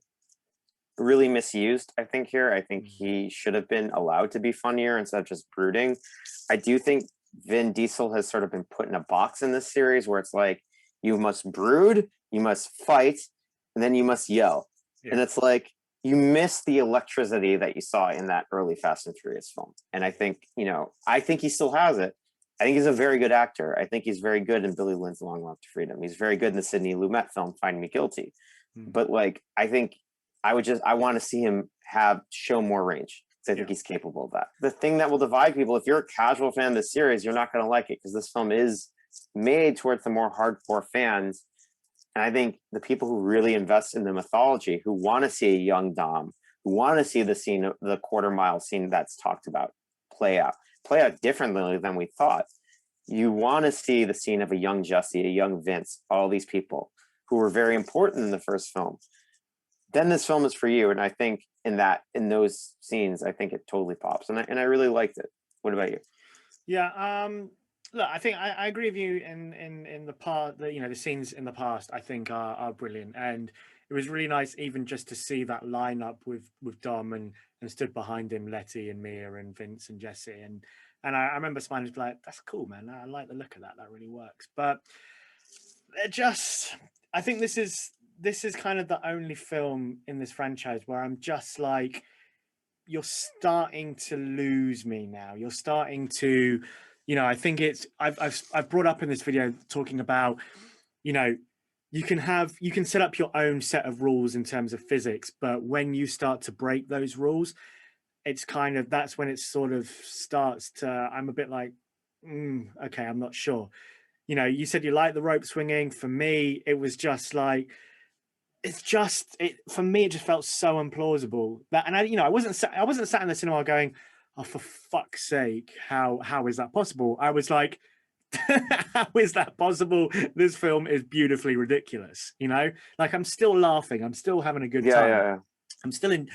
really misused, I think, here. I think Mm. he should have been allowed to be funnier instead of just brooding. I do think Vin Diesel has sort of been put in a box in this series where it's like, you must brood, you must fight, and then you must yell. And Yeah. it's like, you miss the electricity that you saw in that early Fast and Furious film. And I think, I think he still has it. I think he's a very good actor. I think he's very good in Billy Lynn's Long Walk to Freedom. He's very good in the Sidney Lumet film, Find Me Guilty. Mm. But like, I think I want to see him show more range. I think he's capable of that. The thing that will divide people, if you're a casual fan of this series, you're not going to like it because this film is made towards the more hardcore fans. And I think the people who really invest in the mythology, who want to see a young Dom, who want to see the scene, the quarter mile scene that's talked about, play out differently than we thought. You want to see the scene of a young Jesse, a young Vince, all these people who were very important in the first film. Then this film is for you. And I think in those scenes, I think it totally pops. And I really liked it. What about you? Yeah. Look, I think I agree with you in the part that, the scenes in the past, I think are brilliant. And it was really nice even just to see that lineup with Dom and stood behind him, Letty and Mia and Vince and Jesse. And I remember smiling, like, that's cool, man. I like the look of that. That really works. But I think this is kind of the only film in this franchise where I'm just like, you're starting to lose me now. You're starting to, I think I've brought up in this video talking about, you can set up your own set of rules in terms of physics, but when you start to break those rules, it's kind of, that's when it sort of starts to, I'm a bit like, okay, I'm not sure. You said you like the rope swinging. For me, it was just like, for me, it just felt so implausible that, and I wasn't sat in the cinema going, oh, for fuck's sake, how is that possible? I was like, how is that possible? This film is beautifully ridiculous. Like, I'm still laughing. I'm still having a good time. Yeah. I'm still in,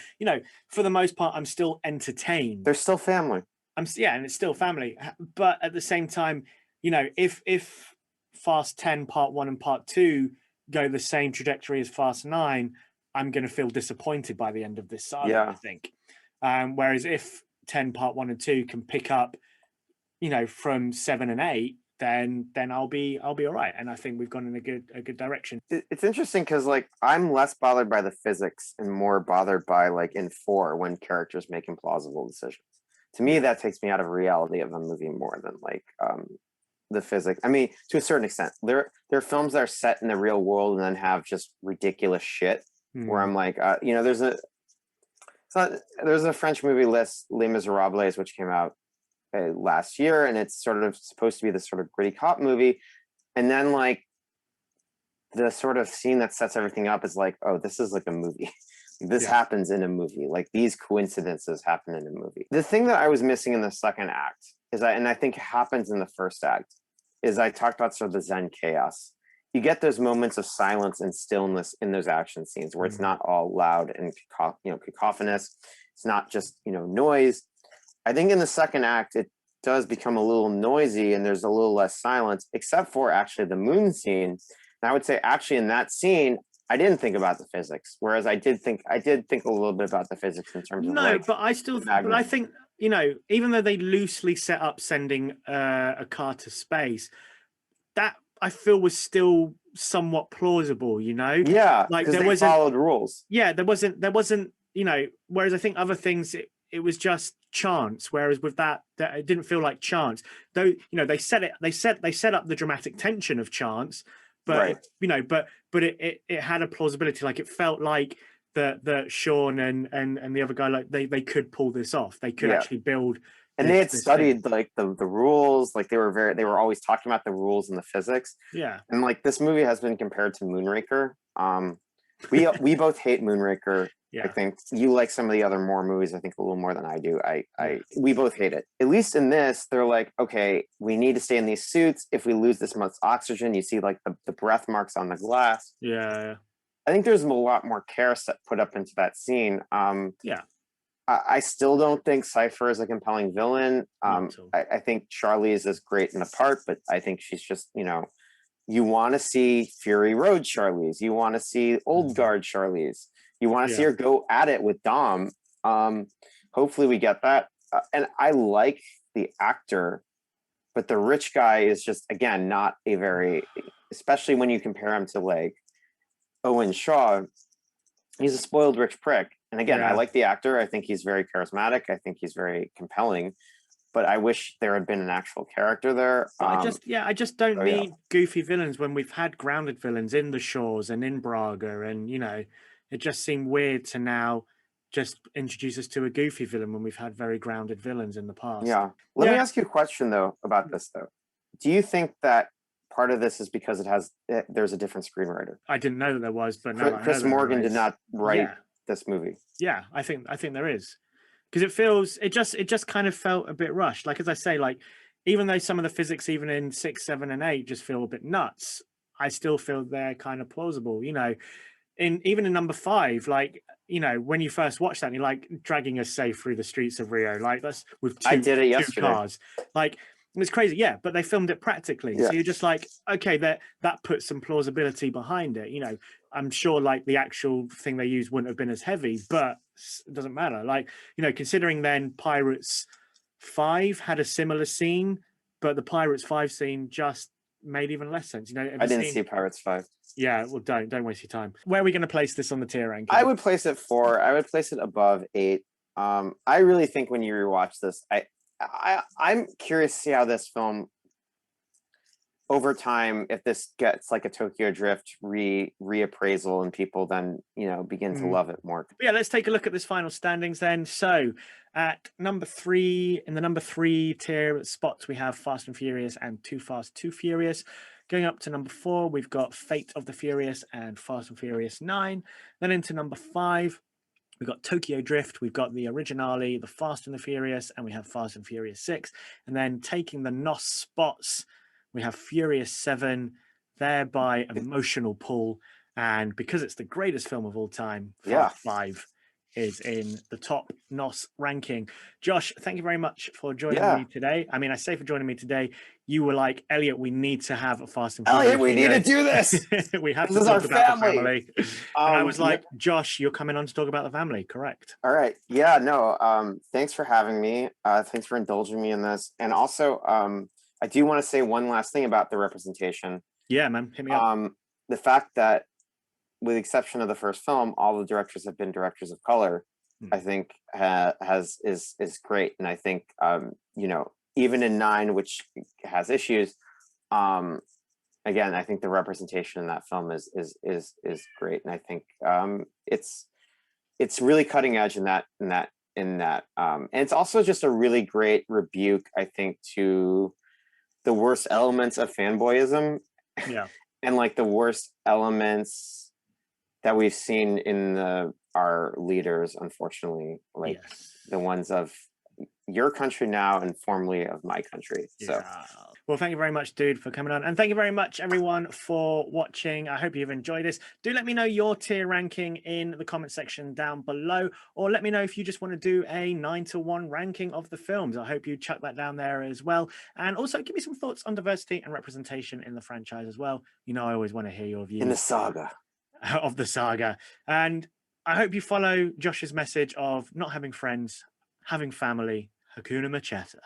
for the most part, I'm still entertained. They're still family. And it's still family. But at the same time, if Fast 10 Part 1 and Part 2 go the same trajectory as Fast 9, I'm going to feel disappointed by the end of this saga, I think. Whereas if 10 Part 1 and 2 can pick up, from 7 and 8, then I'll be all right. And I think we've gone in a good direction. It's interesting because like I'm less bothered by the physics and more bothered by like in 4 when characters make implausible decisions. To me, that takes me out of reality of a movie more than like the physics. I mean, to a certain extent, there are films that are set in the real world and then have just ridiculous shit. Where I'm like, there's a French movie list, Les Miserables, which came out last year, and it's sort of supposed to be this sort of gritty cop movie, and then like the sort of scene that sets everything up is like, oh, this is like a movie. This happens in a movie. Like these coincidences happen in a movie. The thing that I was missing in the second act is and I think happens in the first act, is I talked about sort of the Zen chaos. You get those moments of silence and stillness in those action scenes where it's not all loud and cacophonous. It's not just noise. I think in the second act it does become a little noisy and there's a little less silence, except for actually the moon scene. And I would say actually in that scene, I didn't think about the physics, whereas I did think a little bit about the physics in terms of but I think even though they loosely set up sending a car to space, that I feel was still somewhat plausible. Yeah, like there wasn't followed rules. Yeah, there wasn't. Whereas I think other things it was just chance. Whereas with that it didn't feel like chance. Though they set up the dramatic tension of chance. But but it had a plausibility. Like it felt like that Sean and the other guy, like they could pull this off. They could actually build. And they had studied like the rules. Like they were always talking about the rules and the physics. Yeah. And like this movie has been compared to Moonraker. We both hate Moonraker. Yeah. I think you like some of the other more movies, I think a little more than I do. We both hate it. At least in this, they're like, okay, we need to stay in these suits. If we lose this much oxygen, you see like the breath marks on the glass. Yeah. I think there's a lot more care put up into that scene. I still don't think Cypher is a compelling villain. I think Charlize is great in the part, but I think she's just, you want to see Fury Road Charlize. You want to see Old Guard Charlize. You want to see Yeah. her go at it with Dom. Hopefully we get that. And I like the actor, but the rich guy is just, again, not a very, especially when you compare him to like Owen Shaw, he's a spoiled rich prick. And again, I Yeah. like the actor. I think he's very charismatic. I think he's very compelling, but I wish there had been an actual character there. But I just don't so, yeah. need goofy villains when we've had grounded villains in The Shores and in Braga, and you know, it just seemed weird to now just introduce us to a goofy villain when we've had very grounded villains in the past. Yeah. Let me Yeah. ask you a question though about this though. Do you think that part of this is because there's a different screenwriter? I didn't know that there was, but now Chris Morgan did not write Yeah. this movie. Yeah, I think there is, because it just kind of felt a bit rushed. Like, as I say, like even though some of the physics even in 6, 7, and 8 just feel a bit nuts, I still feel they're kind of plausible. You know, even in number 5, like, you know, when you first watch that, and you're like dragging us safe through the streets of Rio, like that's with I did it two yesterday. cars, like. It's crazy, yeah, but they filmed it practically. Yeah. So you're just like, okay, that puts some plausibility behind it. You know, I'm sure like the actual thing they used wouldn't have been as heavy, but it doesn't matter. Like, you know, considering then Pirates 5 had a similar scene, but the Pirates 5 scene just made even less sense. You know, I didn't see Pirates 5. Yeah, well, don't waste your time. Where are we going to place this on the tier ranking? I would place it 4. I would place it above 8. I really think when you rewatch this, I'm curious to see how this film over time, if this gets like a Tokyo Drift reappraisal and people then, you know, begin to love it more. But yeah, let's take a look at this final standings then. So at number 3, in the number 3 tier spots, we have Fast and Furious and Too Fast, Too Furious. Going up to number 4, we've got Fate of the Furious and Fast and Furious 9. Then into number 5, we've got Tokyo Drift, we've got the Originale, the Fast and the Furious, and we have Fast and Furious 6. And then taking the NOS spots, we have Furious 7, thereby emotional pull. And because it's the greatest film of all time, Fast 5 is in the top NOS ranking. Josh, thank you very much for joining me today. I mean, I say for joining me today, you were like, Elliot, we need to have a Fast and Furious. Elliot, we need to do this. We have this to is talk our about family. the family. And I was like, Josh, you're coming on to talk about the family, correct? All right. Yeah, no, thanks for having me. Thanks for indulging me in this. And also, I do want to say one last thing about the representation. Yeah, man, hit me up. The fact that, with the exception of the first film, all the directors have been directors of color, I think is great. And I think, you know, even in 9, which has issues, again, I think the representation in that film is great. And I think it's really cutting edge in that. And it's also just a really great rebuke, I think, to the worst elements of fanboyism. Yeah. And like the worst elements that we've seen in our leaders, unfortunately, like the ones of your country now and formerly of my country. So, well, thank you very much, dude, for coming on. And thank you very much, everyone, for watching. I hope you've enjoyed this. Do let me know your tier ranking in the comment section down below, or let me know if you just want to do a 9-to-1 ranking of the films. I hope you chuck that down there as well. And also give me some thoughts on diversity and representation in the franchise as well. You know, I always want to hear your views. In the saga. Of the saga. And I hope you follow Josh's message of not having friends, having family. Hakuna MaChatter.